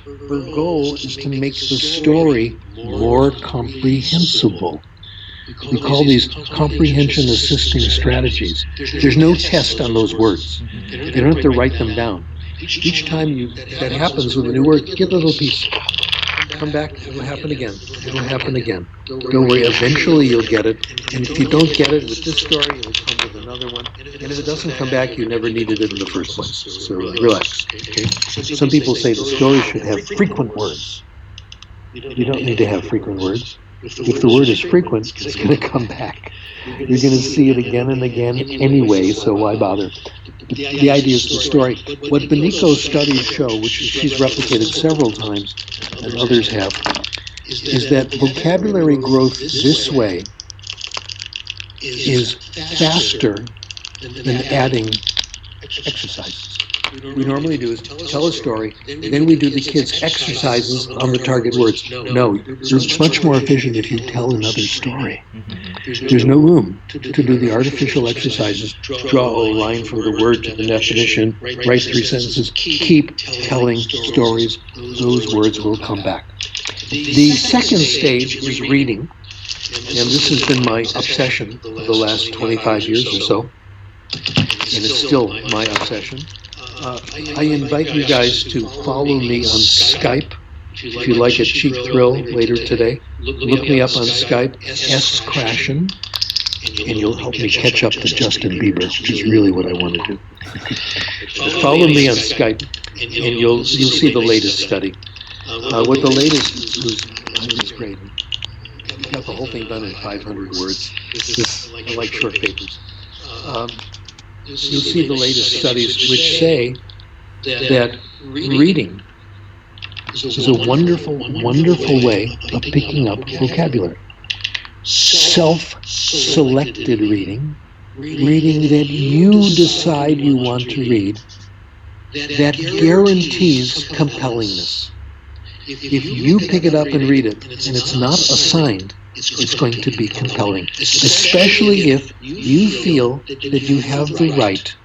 Her goal is to make the story more comprehensible. We call these comprehension assisting strategies. There's no test on those words. You don't have to write them down. Each time that happens with a new word, get a little piece. Come back, it'll happen again. It'll happen again. Don't worry, eventually you'll get it. And if you don't get it with this story, it'll come with another one. And if it doesn't come back, you never needed it in the first place. So relax. Okay? Some people say the story should have frequent words. You don't need to have frequent words. If the word is frequent, it's going to come back. You're going to see it again and again anyway, so why bother? The idea is the story. What Beniko's studies show, which she's replicated several times, and others have, is that vocabulary growth this way is faster than adding exercises. We normally do is tell a story, then we do the kids' exercises on the target words. No, it's much more efficient if you tell another story. There's no room to do the artificial exercises, draw a line from the word to the definition, write 3 sentences, keep telling stories, those words will come back. The second stage is reading, and this has been my obsession for the last 25 years or so, and it's still my obsession. I invite you guys to follow me on Skype. If you like a cheap thrill later today, look me up on Skype, Krashen, and you'll help me catch up to Justin Bieber, which is really what I want to do. Follow me on Skype, and you'll see the latest study. What the latest is great. I got the whole thing done in 500 words. I like short papers. You'll see the latest studies which say that reading is a wonderful, wonderful way of picking up vocabulary. Self-selected reading that you decide you want to read, that guarantees compellingness. If you pick it up and read it, and it's not assigned, it's going to be compelling, especially if you feel that you have the right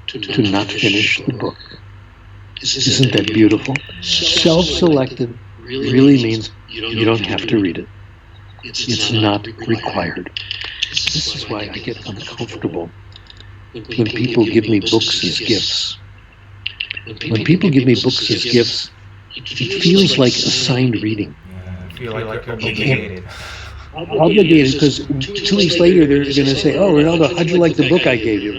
to not finish the book. Isn't that beautiful? Self-selected really means you don't have to read it. It's not required. This is why I get uncomfortable when people give me books as gifts. When people give me books as gifts, it feels like assigned reading. I feel like you're obligated. Obligated, because 2 weeks later they're going to say, "Oh, Ronaldo, how'd you like the book I gave you?"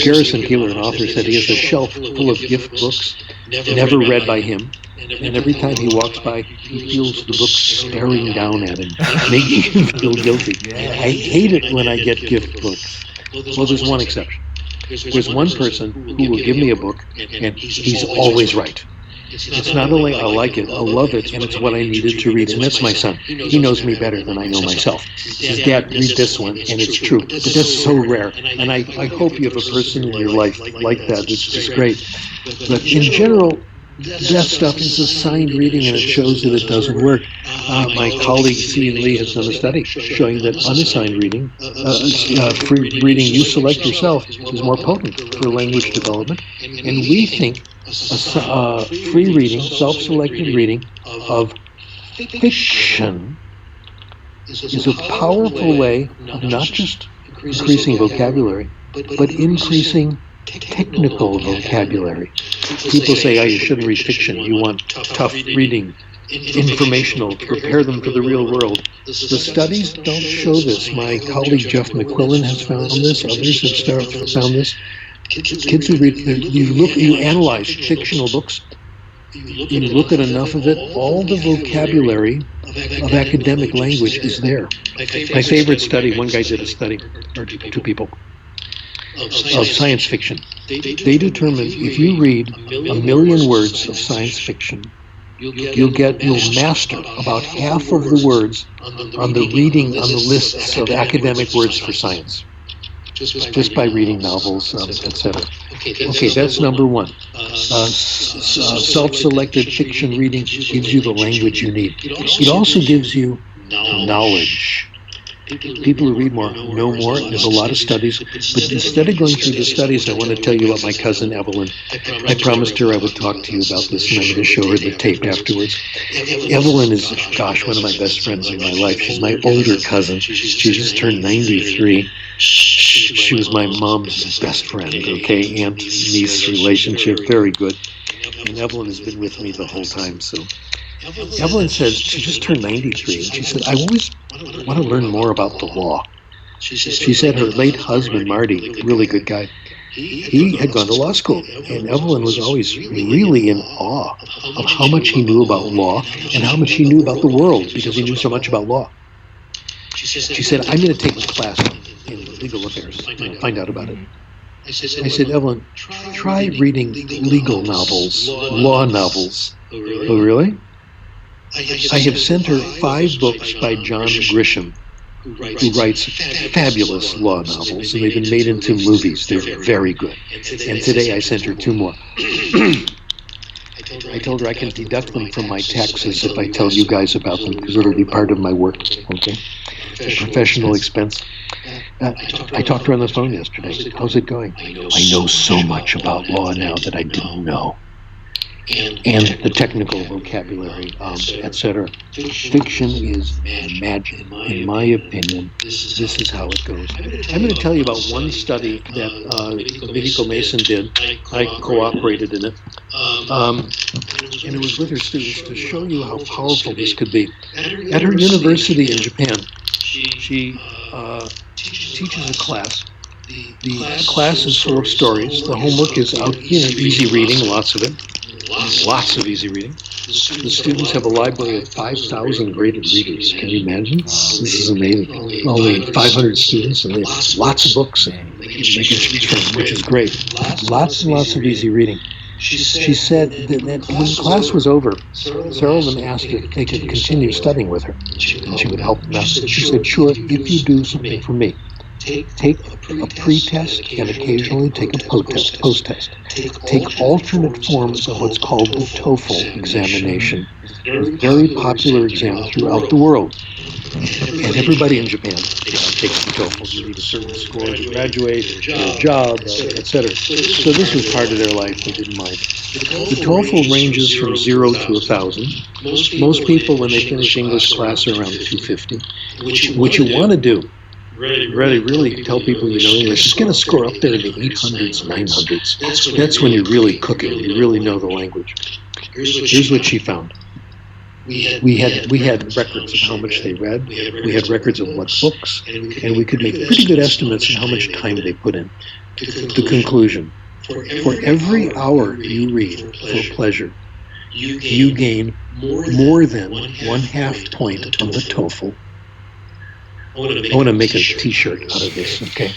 Garrison Keillor, an author, said he has a shelf full of gift books, never read by him, and every time he walks by, he feels the book staring down at him, making him feel guilty. I hate it when I get gift books. Well, there's one exception. There's one person who will give me a book, and he's always right. It's not only I like it, I love it, and it's what I needed to read, and that's my son. He knows me better than I know myself. He says, "Dad, read this one," and it's true. But that's so rare, and I hope you have a person in your life like that. It's just great. But in general, that stuff is assigned reading, and it shows that it doesn't work. My colleague, C. Lee, has done a study showing that unassigned reading, free reading you select yourself, is more potent for language development. And we think free reading, self-selected reading of fiction is a powerful way of not just increasing vocabulary, but increasing technical vocabulary. People say, oh, you shouldn't read fiction. You want tough reading, informational, to prepare them for the real world. The studies don't show this. My colleague Jeff McQuillan has found this. Others have found this. Kids who read, you analyze fictional books, you look at enough of it, all the vocabulary of academic language is there. My favorite study, one guy did a study, or two people, of science fiction. They determined if you read 1 million words of science fiction, you'll master about half of the words on the lists of academic words for science, just by reading novels, etc. Okay, that's number one. Self-selected fiction reading gives you the language you need. It also gives you knowledge. People who read more know more. There's a lot of studies, but instead of going through the studies, I want to tell you about my cousin Evelyn. I promised her I would talk to you about this, and I'm going to show her the tape afterwards. Evelyn is, gosh, one of my best friends in my life. She's my older cousin. She just turned 93. She was my mom's best friend, okay? Aunt-niece relationship, very good. And Evelyn has been with me the whole time, so. Evelyn says she just turned 93, and she said, I always want to learn more about the law. She said her late husband, Marty, really good guy, he had gone to law school, and Evelyn was always really in awe of how much he knew about law and how much he knew about the world because he knew so much about law. She said, I'm going to take a class in legal affairs, find out about it. I said, Evelyn, try reading legal novels, law novels. Oh, really? I have sent her 5 books by John Grisham, who writes fabulous law novels, and they've been made into movies. They're very good. And today I sent her 2 more. I told her I can deduct them from my taxes if I tell you guys about them, because it'll be part of my work, okay? Professional expense. I talked to her on the phone yesterday. How's it going? I know so much about law now that I didn't know. And the technical vocabulary, etc. Fiction is magic. In my opinion, this is how it goes. I'm going to tell you about one study that Mihiko Mason did. I cooperated in it. And it was with her students to show you how powerful this could be. At her university in Japan, she teaches a class. The class is full of stories. The homework is easy reading, lots of it. Lots of easy reading. The students have a library of 5,000 graded readers. Can you imagine? This is amazing. Only 500 students, and they have lots of books they can choose from, which is great. Lots and lots of easy reading. She said that when class was over, several of them asked if they could continue studying with her, and she would help them out. She said, sure, if you do something for me. Take a pre-test and occasionally take a post-test. Take alternate forms of what's called the TOEFL examination. It's a very popular exam throughout the world. And everybody in Japan takes the TOEFL. You need a certain score to graduate, get a job, etc. So this was part of their life. They didn't mind. The TOEFL ranges from 0 to 1,000. Most people, when they finish English class, are around 250. What you want to do, really tell people you know English, is going to score up there in the 800s, 900s. That's when you're really cooking. You really know the language. Here's what she found. We had records of how much they read. We had records of what books, and we could make pretty good estimates on how much time they put in. The conclusion: for every hour you read for pleasure, you gain more than 1/2 point on the TOEFL. I want to make a T-shirt out of this, okay?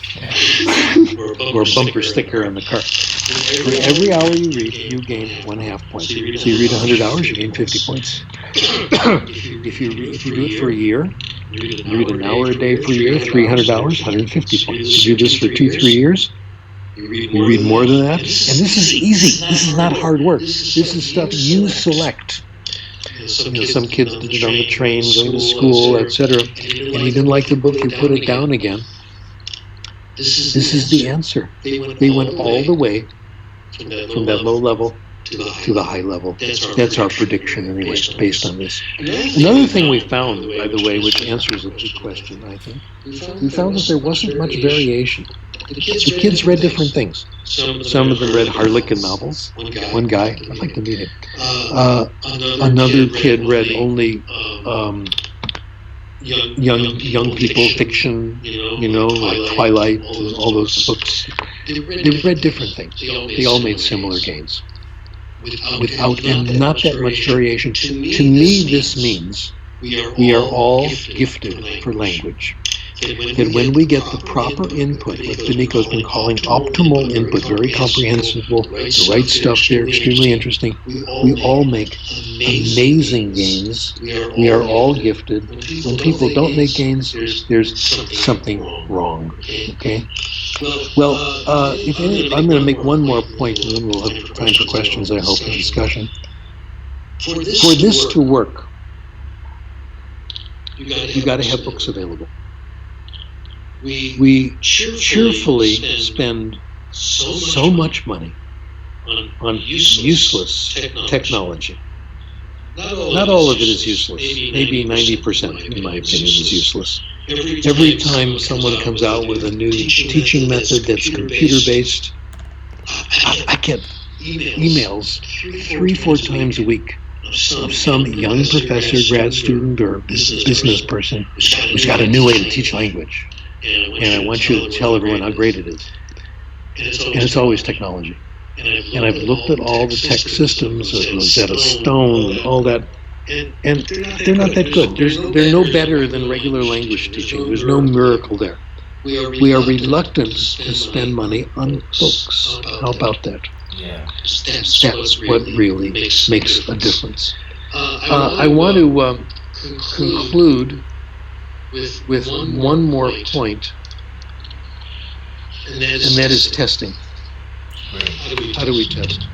Or a bumper sticker on the car. For every hour you read, you gain 1/2 point. So you read 100 hours, you gain 50 points. If you do it for a year, you read an hour a day for a year, 300 hours, 150 points. You do this for 2-3 years, you read more than that. And this is easy. This is not hard work. This is stuff you select. Some kids did it on the train, going to school, etc. And you didn't like the book, you put it down again. This is the answer. They went all the way from that low level to the high level. That's our prediction anyway, based on this. Another thing we found, by the way, which answers a good question, I think, we found that there wasn't much variation. The kids read different things. Some of them read Harlequin novels. One guy, I'd like to meet him. Another kid read only young people fiction, like Twilight and all those books. They read different things. They all made similar gains, without and not that much variation. To me, this means we are all gifted for language. That when we get the proper input, what Benico's been calling optimal input, very comprehensible, the right stuff there, extremely interesting, we all make amazing gains. We are all gifted. When people don't make gains, there's something wrong. Okay? Well, I'm going to make one more point, and then we'll have time for questions, I hope, and discussion. For this to work, you got to have books available. We cheerfully spend so much money on useless technology. Not all of it is useless. Maybe 90%, in my opinion, is useless. Every time someone comes out with a new teaching method that's computer-based, I get emails 3-4 times a week of some young professor, grad student, or business person who's got a new way to teach language. And I want you to tell everyone how great it is. And it's always technology. And I've looked at all the tech systems of Rosetta Stone and all that, and they're not that good. They're no better than regular language teaching. There's no miracle there. We are reluctant to spend money on books. How about that? Yeah. That's what really makes a difference. I want to conclude with one more point, and that is testing. How do we test?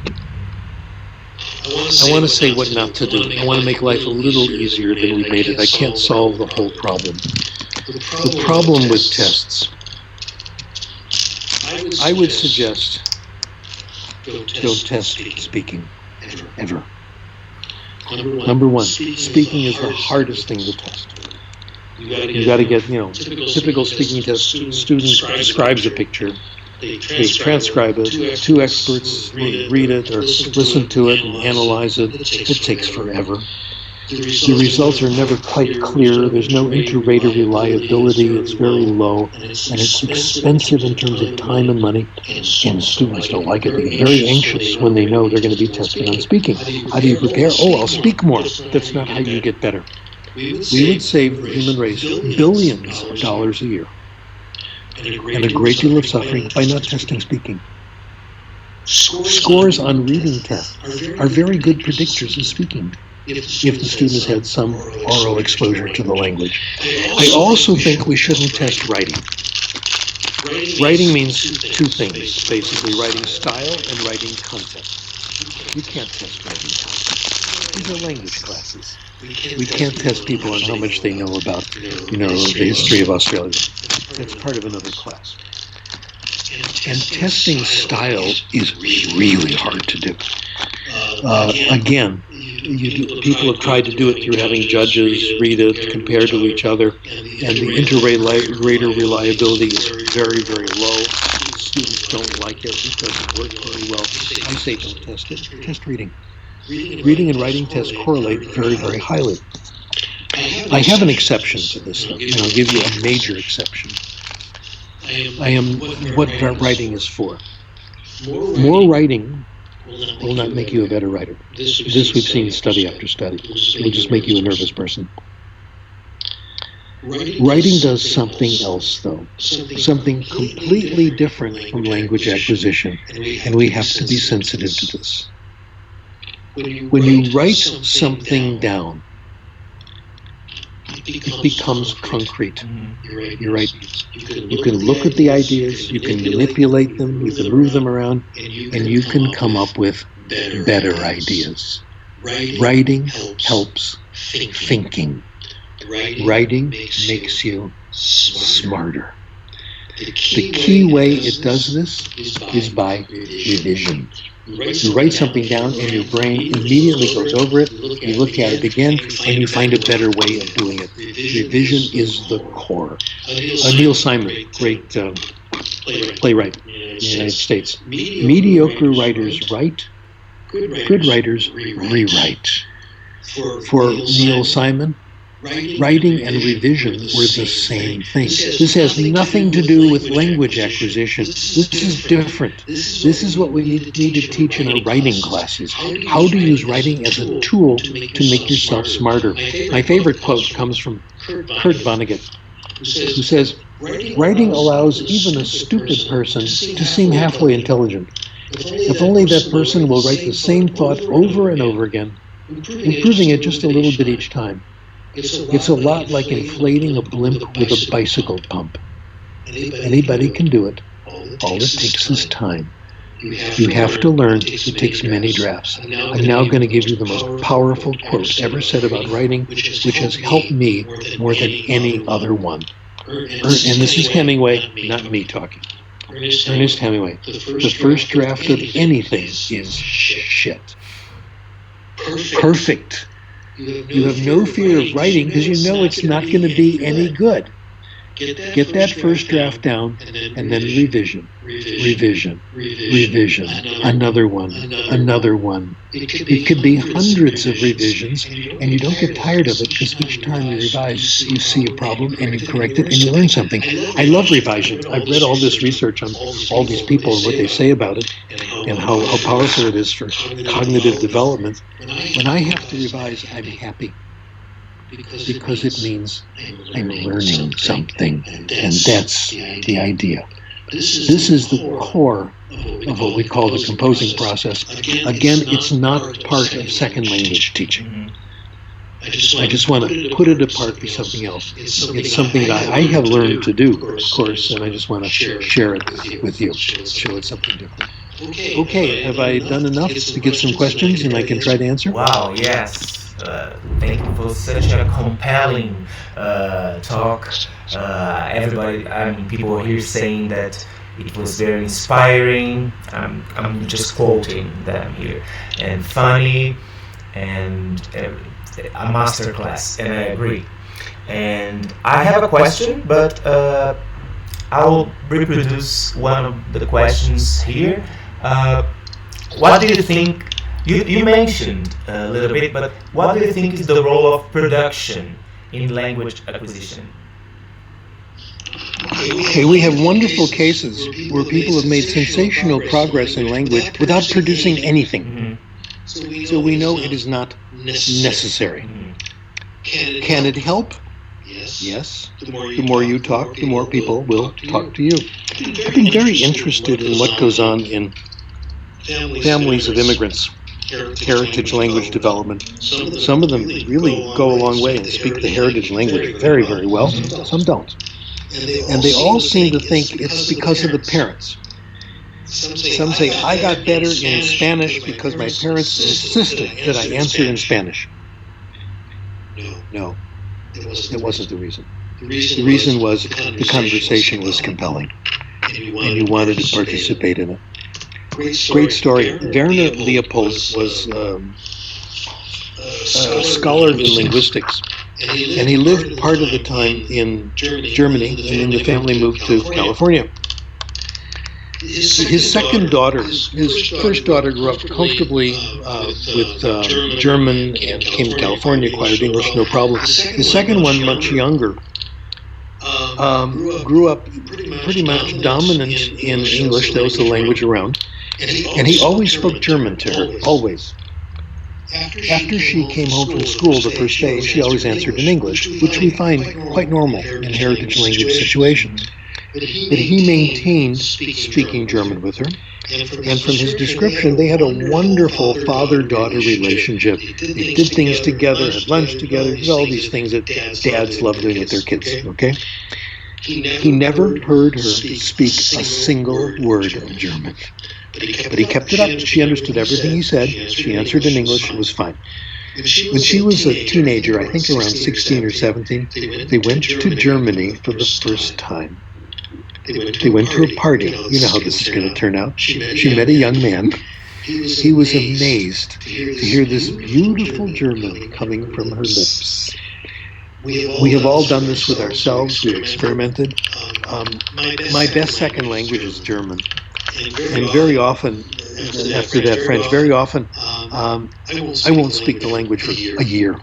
I want to say what not to do. I want to make life a little easier than we made it. I can't solve the whole problem. The problem with tests, I would suggest don't test speaking, ever. Number one, speaking is the hardest thing to test. You got to get, typical speaking test, student describes a picture, they transcribe it, 2 experts read it or listen to it and analyze it. It takes forever. The results are never quite clear. There's no inter-rater reliability. It's very low, and it's expensive in terms of time and money. And students don't like it. They get very anxious when they know they're going to be tested on speaking. How do you prepare? Oh, I'll speak more. That's not how you get better. We would save the human race billions of dollars a year and a great deal of suffering by not testing speaking. Scores on reading tests are very good predictors of speaking if the students had some oral exposure to the language. I also think we shouldn't test writing. Writing means 2 things, basically, writing style and writing content. You can't test writing content. These are language classes. We can't test people on how much they know about, the history of Australia. That's part of another class. And testing style is really hard to do. Again, people have tried to do it through having judges read it, compare to each other, and the inter-rater reliability is very, very low. Students don't like it. It doesn't work very well. I say don't test it. Test reading. Reading and writing tests correlate very, very highly. I have an exception to this, though, and I'll give you a major exception. I am what writing is for. More writing will not make you a better writer. This we've seen study after study. It will just make you a nervous person. Writing does something else, though, something completely different from language acquisition, and we have to be sensitive to this. When you write something down, it becomes concrete. You're right. You can look at the ideas, you can manipulate them, you can move them around, and you can come up with better ideas. Writing helps thinking. Writing makes you smarter. The key way it does this is by revision. You write something down and your brain immediately goes over it, you look at it again, and you find a better way of doing it. Revision is the core. Neil Simon, great playwright in the United States. Mediocre writers write, good writers rewrite. For Neil Simon, writing and revision were the same thing. This has nothing to do with language acquisition. This is different. This is what we need to teach in our writing classes. How to use writing as a tool to make yourself smarter. My favorite quote comes from Kurt Vonnegut, who says, "Writing allows even a stupid person to seem halfway intelligent. If only that person will write the same thought over and over again, improving it just a little bit each time. It's a lot like inflating a blimp with a bicycle pump. Anybody can do it. All it takes is time. You have to learn. It takes many drafts." I'm now going to give you the most powerful quote ever said about writing, which has helped me more than any other one. And this is Hemingway, not me talking. Ernest Hemingway. The first draft of anything is shit. Perfect. You have no fear of writing because you know it's not going to be any good. Get that first draft down and then revision. Another one. It could be hundreds of revisions, and you don't get tired of it because each time you revise, you see a problem and you correct it and you learn something. I love revision. I've read all this research on all these people and what they say about it and how powerful it is for cognitive development. When I have to revise, I'm happy. Because it means I'm learning something, and that's the idea. This is the core of what we call the composing process. Again, it's not part of second language teaching. I just want to put it apart from something else. It's something that I have learned to do, of course, and I just want to share it with you, show it something different. Okay, have I done enough to get some questions and I can try to answer? Wow, yes. Thank you for such a compelling talk. Everybody, people here saying that it was very inspiring. I'm just quoting them here, and funny, and a masterclass, and I agree. And I have a question, but I will reproduce one of the questions here. What do you think? You mentioned a little bit, but what do you think is the role of production in language acquisition? Okay, we have wonderful cases where people have made sensational progress in language without producing anything. Mm-hmm. So we know it is not necessary. Mm-hmm. Can it help? Yes. The more you talk, the more people will talk to you. I've been very interested in what goes on in families of immigrants. Heritage language development. Some of them really go a long way and speak the heritage language very, very well. Some don't. And they all seem to think it's because of the parents. Some say, I got better in Spanish because my parents insisted that I answer in Spanish. No, it wasn't the reason. The reason was the conversation was compelling, and you wanted to participate in it. Great story. Werner Leopold was a scholar in linguistics, and he lived part of the time in Germany, and then the family moved to California. His second daughter, his first daughter grew up comfortably with German and came to California, acquired English, no problem. His second one, much younger, grew up pretty much dominant in English. That was the language around. And he always spoke German to her, always. After she came home from school the first day, she always answered in English, which we find quite normal in heritage language situations. But he maintained speaking German with her, and from his description, they had a wonderful father-daughter relationship. They did things together, had lunch together, did all these things that dads love doing with their kids, okay? He never heard her speak a single word of German. But he kept it up. She understood everything he said. She answered in English. It was fine. When she was a teenager, I think around 16 or 17, they went to Germany for the first time. They went to a party. You know how this is going to turn out. She met a young man, He was amazed to hear this beautiful German coming from her lips. We have all done this with ourselves. We've experimented. My best second language is German. And very often, after that French, very often, I won't speak the language for a year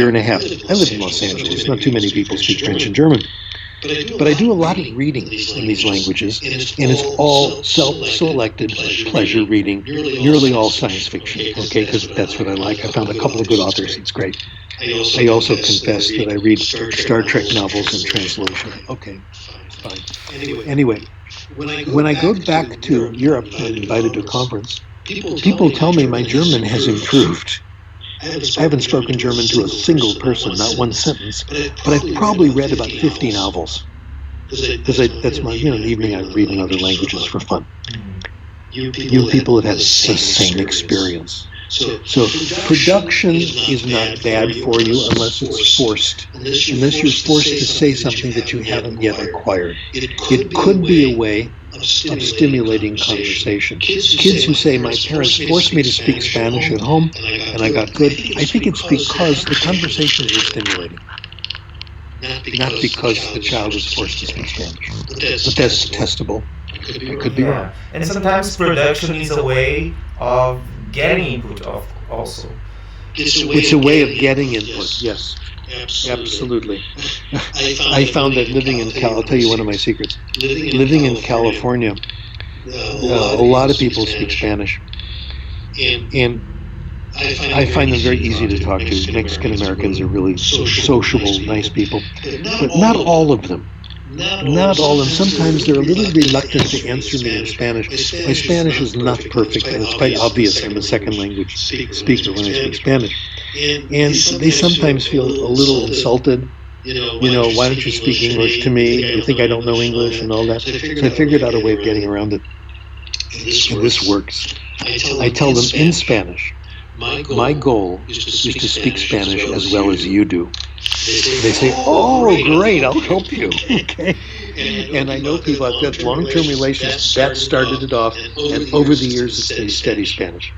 and a half. I live in Los Angeles. Not too many people speak French and German. But I do a lot of reading in these languages, and it's all self-selected pleasure reading, nearly all science fiction, okay, because that's what I like. I found a couple of good authors. It's great. I also confess that I read Star Trek novels in translation. Okay, fine. Anyway, when I go back to Europe and invited to a conference, people tell me my German has improved. I haven't spoken German to a single person, not one sentence, but I've probably read about 50 novels. Because that's my, the evening I read in other languages for fun. You people have had the same experience. So production is not bad for you unless it's forced. Unless you're forced to say something that you haven't yet acquired. It could be a way of stimulating conversation. Kids who say, my parents forced me to speak Spanish at home and I got good, I think it's because the conversations are stimulating. Not because the child is forced to speak Spanish. But that's testable. I could be wrong. And sometimes production is a way of getting input also. It's a way of getting input, yes. Absolutely. I found that living in I'll tell you one of my secrets. Living in California, a lot of people speak Spanish. And I find them very easy to talk to. Mexican Americans are really sociable, nice people. But not all of them. Not all of them. Sometimes they're a little reluctant to answer me in Spanish. My Spanish is not perfect, and it's quite obvious I'm a second language speaker when I speak Spanish. And they sometimes feel a little insulted. Why don't you speak English to me? You think I don't know English and all that? So I figured out a way of getting around it. And this works. I tell them in Spanish, my goal is to speak Spanish as well as you do. They say, oh, great, I'll help you. Okay. And I know people, I've got long-term relations, that started it off, and over the years it's been steady Spanish.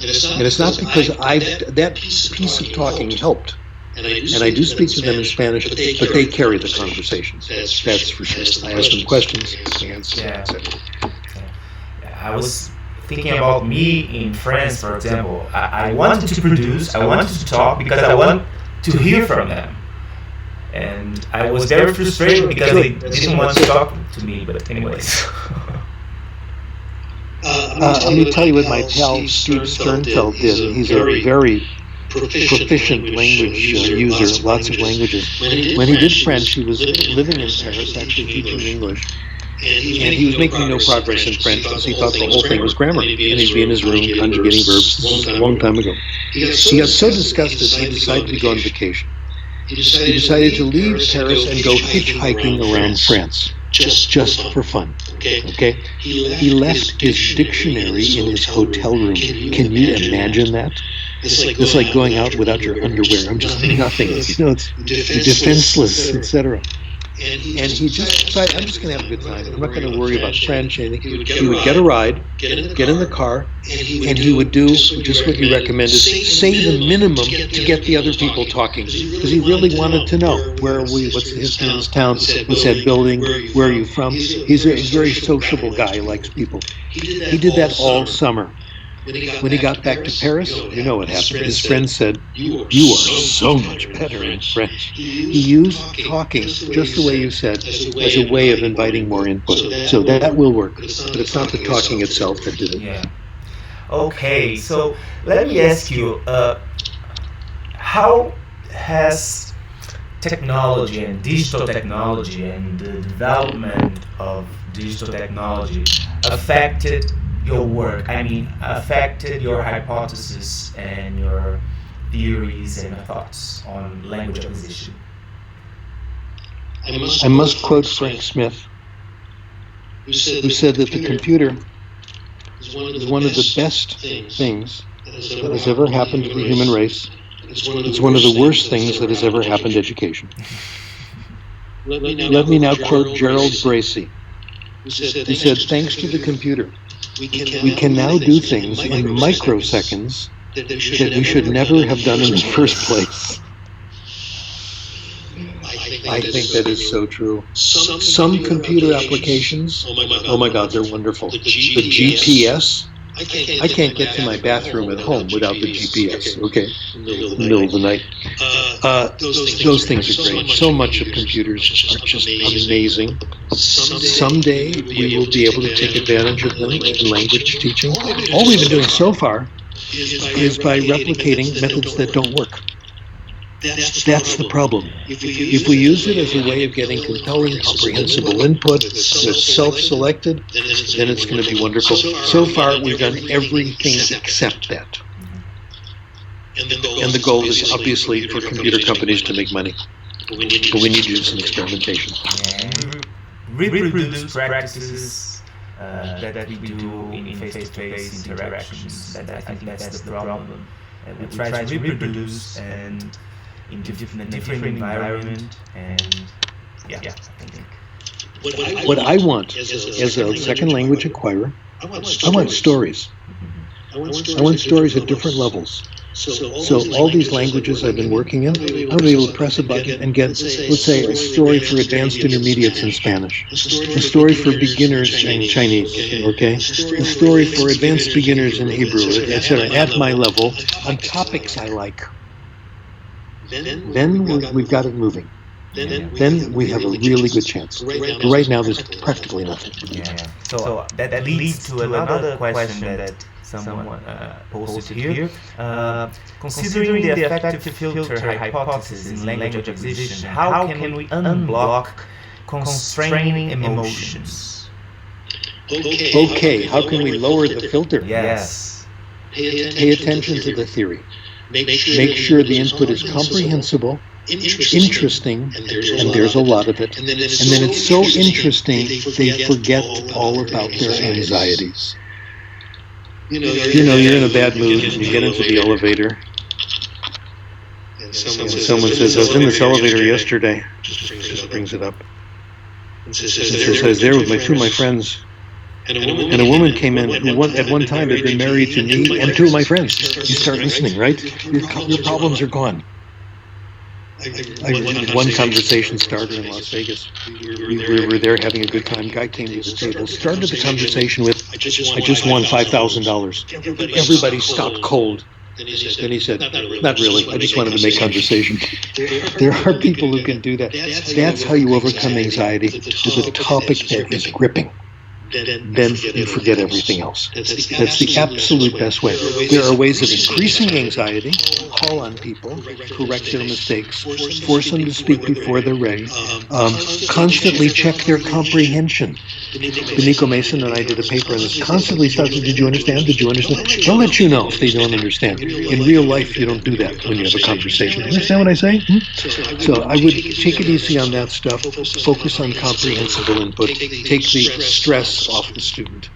And it's not because that piece of talking helped. And I do speak to them in Spanish, but they carry the conversations. That's for sure. I ask them questions, they answer, etc. I was thinking about me in France, for example. I wanted to produce, I wanted to talk because I want to hear from them. And I was very frustrated because they didn't want to talk to me, but anyways. Let me tell you what my pal Steve Sternfeld did. He's a very proficient language user, lots of languages. When he did French, he was living in Paris, actually teaching English. And he was making no progress in French because he thought the whole thing was grammar. And he'd be in his room conjugating verbs. This was a long time ago. He got so disgusted, he decided to go on vacation. He decided to leave Paris and go hitchhiking around France, just for fun. Okay? He left his dictionary in his hotel room. Can you imagine that? It's like going out without your underwear. I'm just nothing. It's defenseless, etc. And he just decided, I'm just going to have a good time. I'm not going to worry about French. And he would get a ride, get in the car, and he would do just what you recommended, say the minimum to get the other people talking. Because he really wanted to know, where are we, what's the history of this town, what's that building, where are you from? He's a very sociable guy, he likes people. He did that all summer. When he got back to Paris, you know what happened. His friend said, you are so much better in French. He used talking, just the way you said, as a way of inviting more input. So that will work, but it's not the talking itself that did it. Yeah. Okay, so let me ask you, how has technology and digital technology and the development of digital technology affected your work? I mean, affected your hypothesis and your theories and your thoughts on language acquisition? I must quote Frank Smith, who said that the computer is one of the best things that has ever happened to the human race. It's one of the worst things that has ever happened to education. Let me now quote Gerald Bracy, who said, thanks to the computer, We can now do things in microseconds that we should never have done in the first place. I think that is so true. Some computer applications, oh my God, they're wonderful. The GPS, I can't get to my bathroom at home without the GPS, okay, in the middle of the night. Those things are great. So much of computers are just amazing. Someday we will be able to take advantage of them in language teaching. All we've been doing so far is by replicating methods that don't work. That's the problem. If we use it as a way of getting compelling, comprehensible input that's self-selected, then it's going to be wonderful. So far, we've done everything except that. And the goal is obviously for computer companies to make money. But we need to do some experimentation. Reproduce practices that we do in face-to-face interactions. That I think that's the problem. We try to reproduce and in different environment, and I think what I want as a second language acquirer, I want stories. I want stories at different levels. So all these languages I've been working in, I would be able to press a button and get, let's say, a story for advanced intermediates in Spanish, a story for beginners in Chinese, okay, a story for advanced beginners in Hebrew, etc. At my level, on topics I like. Then we've got it moving. Then we have a really good chance. But right now, there's practically nothing. Yeah. So that leads to another question that someone posted here. Considering the affective filter hypothesis in language acquisition, how can we unblock constraining emotions? Okay, how can we lower the filter? Yes. Pay attention to the theory. Make sure the input is comprehensible, interesting, and there's a lot of it. And then it's so interesting they forget all about their anxieties. You know, you're in a bad mood and you get into the elevator. And someone says, I was in this elevator yesterday. Just brings it up. And says, there with two of my friends. And a woman came in who at one time had been married to me and two of my friends. You start listening, right? Your problems are gone. One conversation starter in Las Vegas. We were there having a good time. Guy came to the table, started the conversation with, I just won $5,000. Everybody stopped cold. Then he said, not really. I just wanted to make conversation. There are people who can do that. That's how you overcome anxiety with a topic that is gripping. Then you forget everything else. That's the absolute best way. There are ways of increasing anxiety. Call on people, correct their mistakes, force them to speak before they're ready, constantly check their comprehension. Benico Mason and I did a paper on this. Constantly start to, did you understand? Did you understand? They'll let you know if they don't understand. In real life, you don't do that when you have a conversation. You understand what I say? So I would take it easy on that stuff. Focus on comprehensible input. Take the stress off the student,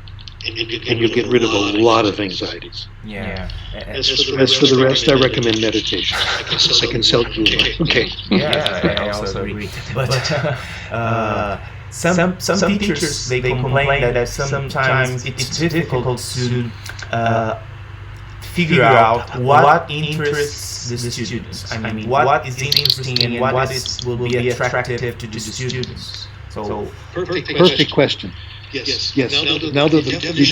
and you'll get rid of a lot of anxieties. Yeah. As for the rest, I recommend meditation. I can sell you. Okay. Yeah, I also agree. But some teachers, they complain that sometimes it's difficult to figure out what interests the students. I mean, what is interesting and what will be attractive to the students. So perfect question. Yes. Now the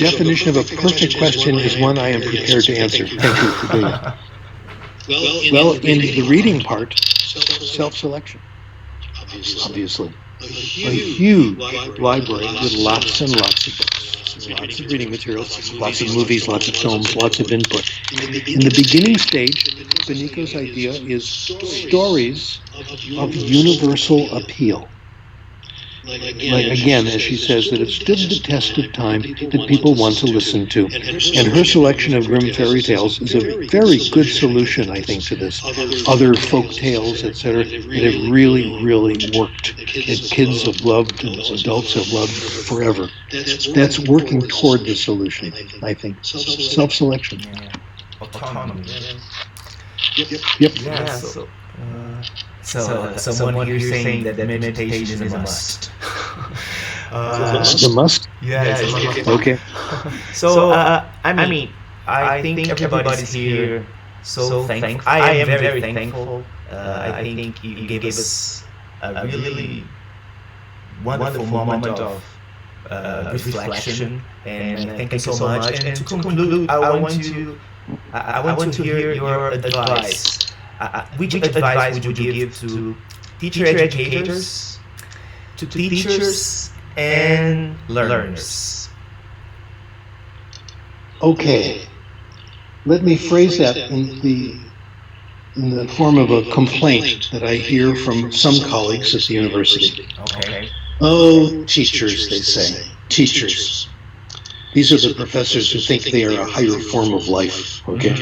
definition of a perfect question is one I am prepared to answer. Thank you for doing that. Well, in the reading part, self-selection, obviously. A huge library with lots and lots of books, lots of reading materials, lots of movies, lots of films, lots of input. In the beginning stage, Benico's idea is stories of universal appeal. Like again, as she says, that have stood the test of time, that people want to listen to. And her selection of Grimm fairy tales is a very good solution, I think, to this. Other folk tales, etc., that have really, really worked, that kids have loved and adults have loved forever. That's working toward the solution, I think. Self-selection. Autonomy. Yep. Yeah, so someone here saying that meditation is a must. The must? Yes. Okay. So, I mean, I think everybody's here so thankful. I am very thankful. I think you gave us a really wonderful moment of reflection, and thank you so much. And to conclude, I want to hear your advice. Which advice would you give to teacher educators, to teachers and learners? Okay. Let me phrase that in the form of a complaint that I hear from some colleagues at the university. Okay. Oh, teachers, they say. Teachers. These are the professors who think they are a higher form of life, okay?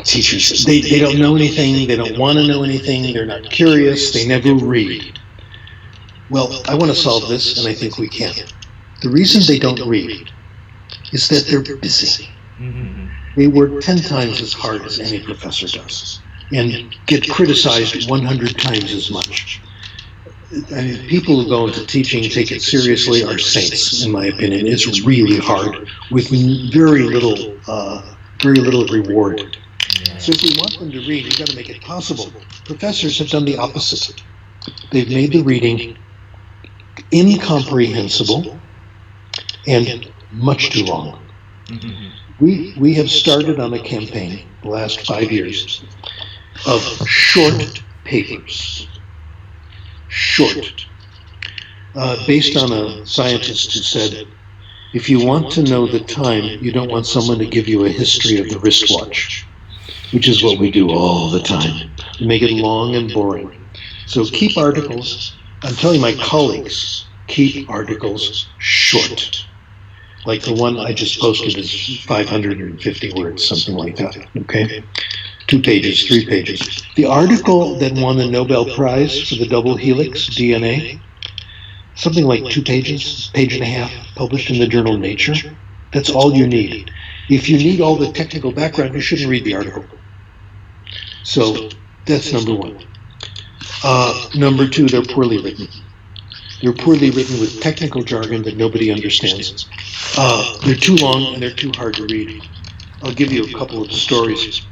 Teachers, they don't know anything, they don't want to know anything, they're not curious, they never read. Well, I want to solve this, and I think we can. The reason they don't read is that they're busy. They work 10 times as hard as any professor does, and get criticized 100 times as much. I mean, people who go into teaching and take it seriously are saints, in my opinion. It's really hard with very little reward. So if we want them to read, we've got to make it possible. Professors have done the opposite. They've made the reading incomprehensible and much too long. We have started on a campaign the last 5 years of short papers. Short. Based on a scientist who said, if you want to know the time, you don't want someone to give you a history of the wristwatch, which is what we do all the time. We make it long and boring. So keep articles, I'm telling my colleagues, keep articles short. Like the one I just posted is 550 words, something like that, okay? 2 pages, 3 pages. The article that won the Nobel Prize for the double helix DNA, something like 2 pages, page and a half, published in the journal Nature. That's all you need. If you need all the technical background, you shouldn't read the article. So that's number one. Number two, they're poorly written. They're poorly written with technical jargon that nobody understands. They're too long and they're too hard to read. I'll give you a couple of stories.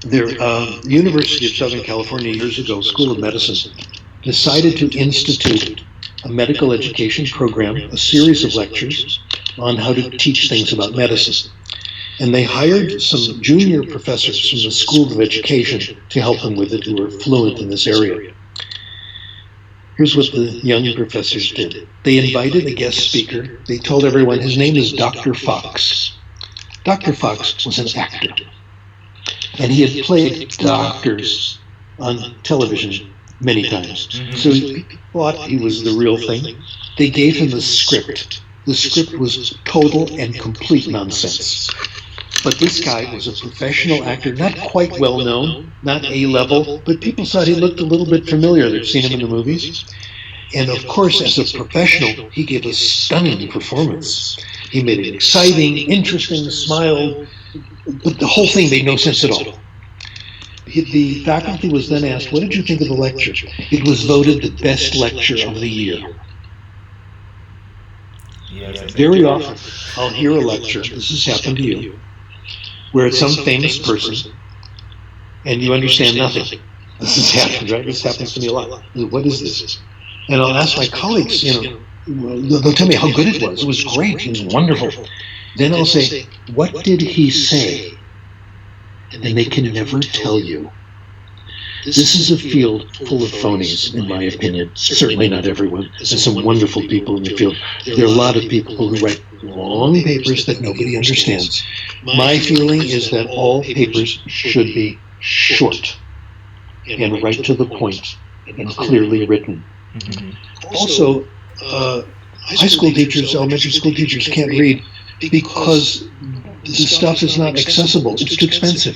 The University of Southern California years ago, School of Medicine, decided to institute a medical education program, a series of lectures on how to teach things about medicine. And they hired some junior professors from the School of Education to help them with it, who were fluent in this area. Here's what the young professors did. They invited a guest speaker. They told everyone his name is Dr. Fox. Dr. Fox was an actor. And he had played doctors on television many times. So he thought he was the real thing. They gave him the script. The script was total and complete nonsense. But this guy was a professional actor, not quite well known, not A-level, but people thought he looked a little bit familiar. They'd seen him in the movies. And of course, as a professional, he gave a stunning performance. He made it exciting, interesting, smiled, but the whole thing made no sense at all. The faculty was then asked, what did you think of the lecture? It was voted the best lecture of the year. Very often, I'll hear a lecture, this has happened to you, where it's some famous person, and you understand nothing. This has happened, right? This happens to me a lot. What is this? And I'll ask my colleagues, they'll tell me how good it was. It was great, it was wonderful. Then I'll say, what did he say? And they can never tell you. This is a field full of phonies, in my opinion. Certainly not everyone. There's some wonderful people in the field. There are a lot of people who write long papers that nobody understands. My feeling is that all papers should be short and right to the point and clearly written. Also, high school teachers, elementary school teachers can't read because the stuff is not accessible. It's too expensive.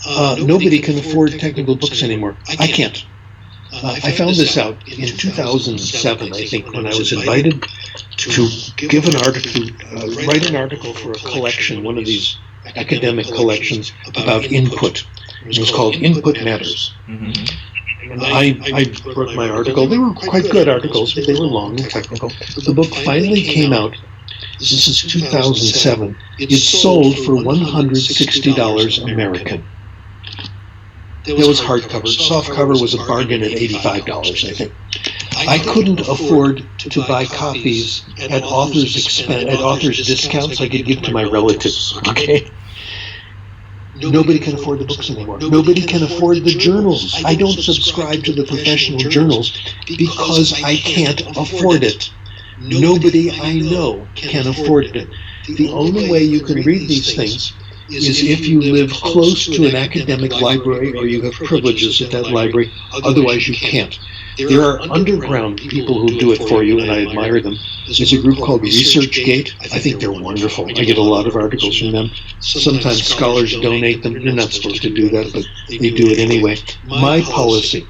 Nobody can afford technical books anymore. I can't. I found this out in 2007, I think, when I was invited to give an article, write an article for a collection, one of these academic collections about input. It was called Input Matters. And I wrote my article. They were quite good articles, but they were long and technical. The book finally came out. This is 2007. It sold for $160 American. There was hardcover. Softcover was a bargain at $85, I think. I couldn't afford to buy copies at authors' discounts. I could give to my relatives. Okay. Nobody can afford the books anymore. Nobody can afford the journals. I don't subscribe to the professional journals because I can't afford it. Nobody I know can afford it. The only way you can read these things is if you live close to an academic library or you have privileges at that library. Otherwise, you can't. There are underground people who do it for you, and I admire them. There's a group called ResearchGate. I think they're wonderful. I get a lot of articles from them. Sometimes scholars donate them. You're not supposed to do that, but they do it anyway. My policy,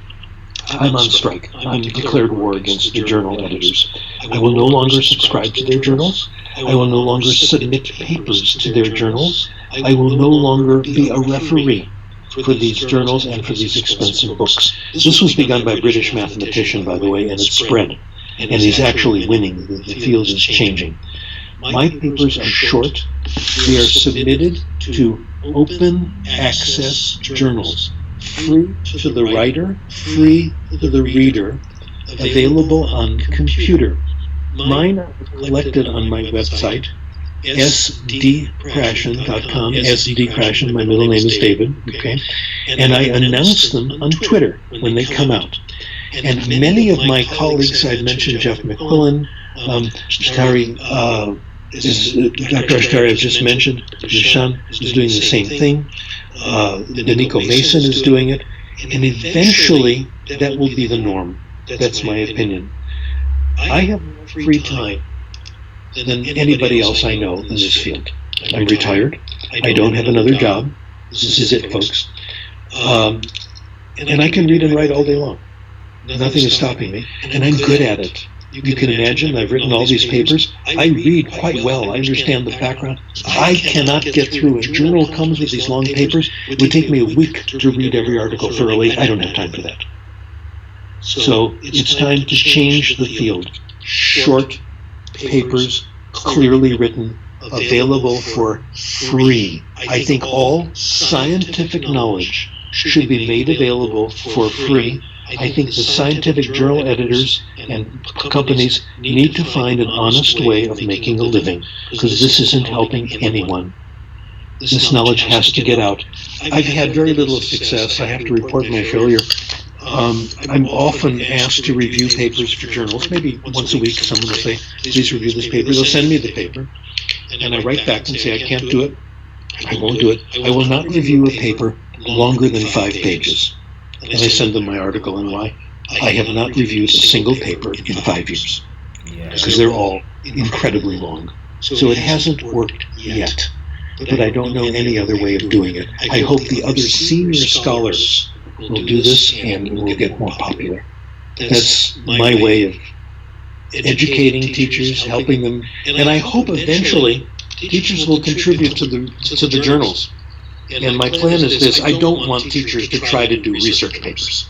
I'm on strike. I'm declared war against the journal editors. I will no longer subscribe to their journals. I will no longer submit papers to their journals. I will no longer be a referee for these journals and for these expensive books. This was begun by a British mathematician, by the way, and it spread. And he's actually winning. The field is changing. My papers are short. They are submitted to open access journals, free to the writer, free to the reader, available on computer. Mine are collected on my website, sdkrashen.com, sdkrashen, my middle name is David, okay? And I announce them on Twitter when they come out. And many of my colleagues, I'd mentioned Jeff McQuillan, Dr. Ashtari I've just mentioned, Jishan is doing the same thing, Danico Mason is doing it, and eventually that will be the norm. That's my opinion. I have more free time than anybody else I know in this field. I'm retired. I don't have another job. This is it, folks. And I can read and write all day long. Nothing is stopping me, and I'm good at it. You can imagine I've written all these papers. I read quite well. I understand the background. I cannot get through. A journal comes with these long papers. It would take me a week to read every article thoroughly. I don't have time for that. So it's time to change the field. Short papers, clearly written, available for free. I think all scientific knowledge should be made available for free. I think the scientific journal editors and companies need to find an honest way of making a living, because this isn't helping anyone. This knowledge has to get out. I've had very little success. I have to report my failure. I'm often asked to review papers for journals. Maybe once a week someone will say, please review this paper. They'll send me the paper, and I write back and say, I can't do it. I won't do it. I will not review a paper longer than 5 pages. And I send them my article and why. I have not reviewed a single paper in 5 years, because they're all incredibly long. So it hasn't worked yet, but I don't know any other way of doing it. I hope the other senior scholars will do this and will get more popular. That's my way of educating teachers, helping them, and I hope eventually teachers will contribute to the journals. And my plan is this: I don't want teachers to try to do research papers.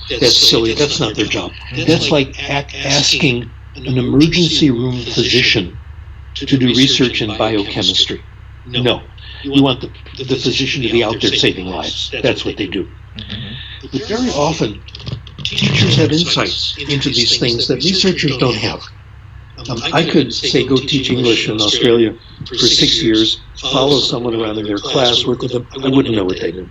That's silly. That's not their job. That's like asking an emergency room physician to do research in biochemistry. No. You want the physician to be out there saving lives. That's what they do. But very often, teachers have insights into these things that researchers don't have. I could say go teach English in Australia for 6 years, follow someone around in their class, work with them. I wouldn't know what they do.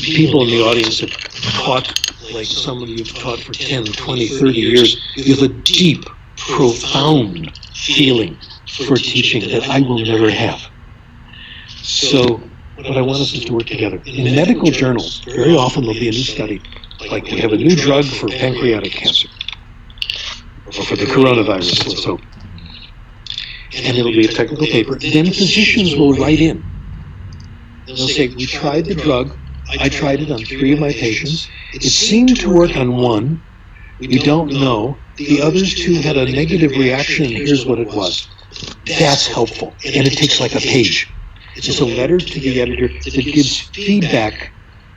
People in the audience have taught, like some of you have taught for 10, 20, 30 years. You have a deep, profound feeling for teaching that I will never have. So what I want us is to work together. In medical journals, very often there'll be a new study, like we have a new drug for pancreatic cancer, or for the coronavirus, let's hope. And it'll be a technical paper. Then physicians will write in. They'll say, we tried the drug. I tried it on 3 of my patients. It seemed to work on 1. We don't know. The others 2 had a negative reaction, and here's what it was. That's helpful. And it takes like a page. It's a letter to the editor that gives feedback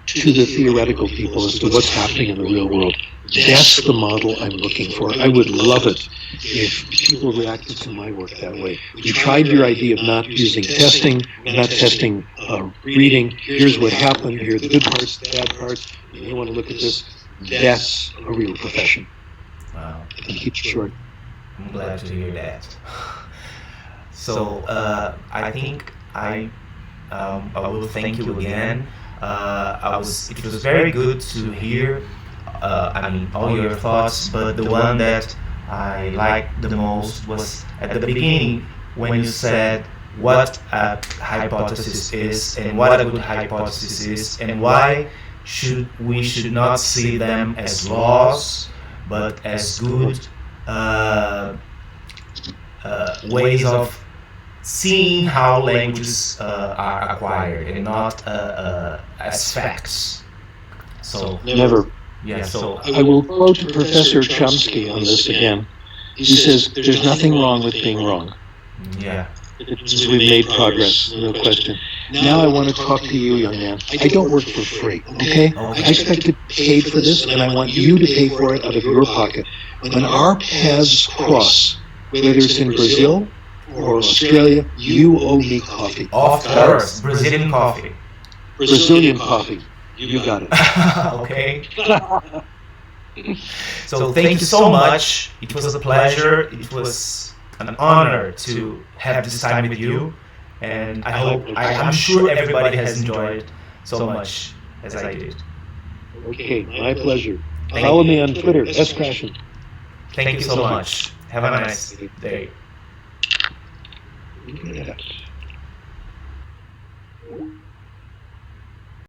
to the theoretical people as to what's happening in the real world. That's the model I'm looking for. I would love it if people reacted to my work that way. You tried your idea of not using testing, not testing reading. Here's what happened. Here are the good parts, the bad parts. You may want to look at this. That's a real profession. Wow. And keep it short. I'm glad to hear that. So I think I will thank you again. It was very good to hear. All your thoughts, but the one that I liked the most was at the beginning when you said what a hypothesis is and what a good hypothesis is and why we should not see them as laws but as good ways of seeing how languages are acquired and not as facts. So Never. yeah, so I will quote Professor Chomsky on this again. He says, there's nothing wrong with being wrong. yeah, Since we've made progress, no question. Now I want to talk to you, young man. I don't work for free, okay? I expect to be paid for this, and I want you to pay for it out of your pocket. When our paths cross, whether it's in Brazil or Australia, you owe me coffee. of course, Brazilian coffee. Brazilian coffee. You got it. Okay. So thank you so much. It was a pleasure. It was an honor to have this time with you, and I'm sure everybody has enjoyed so much as I did. Okay, my pleasure. Thank Follow you. me on Twitter, Krashen. Thank you so much. Have a nice day. Yeah.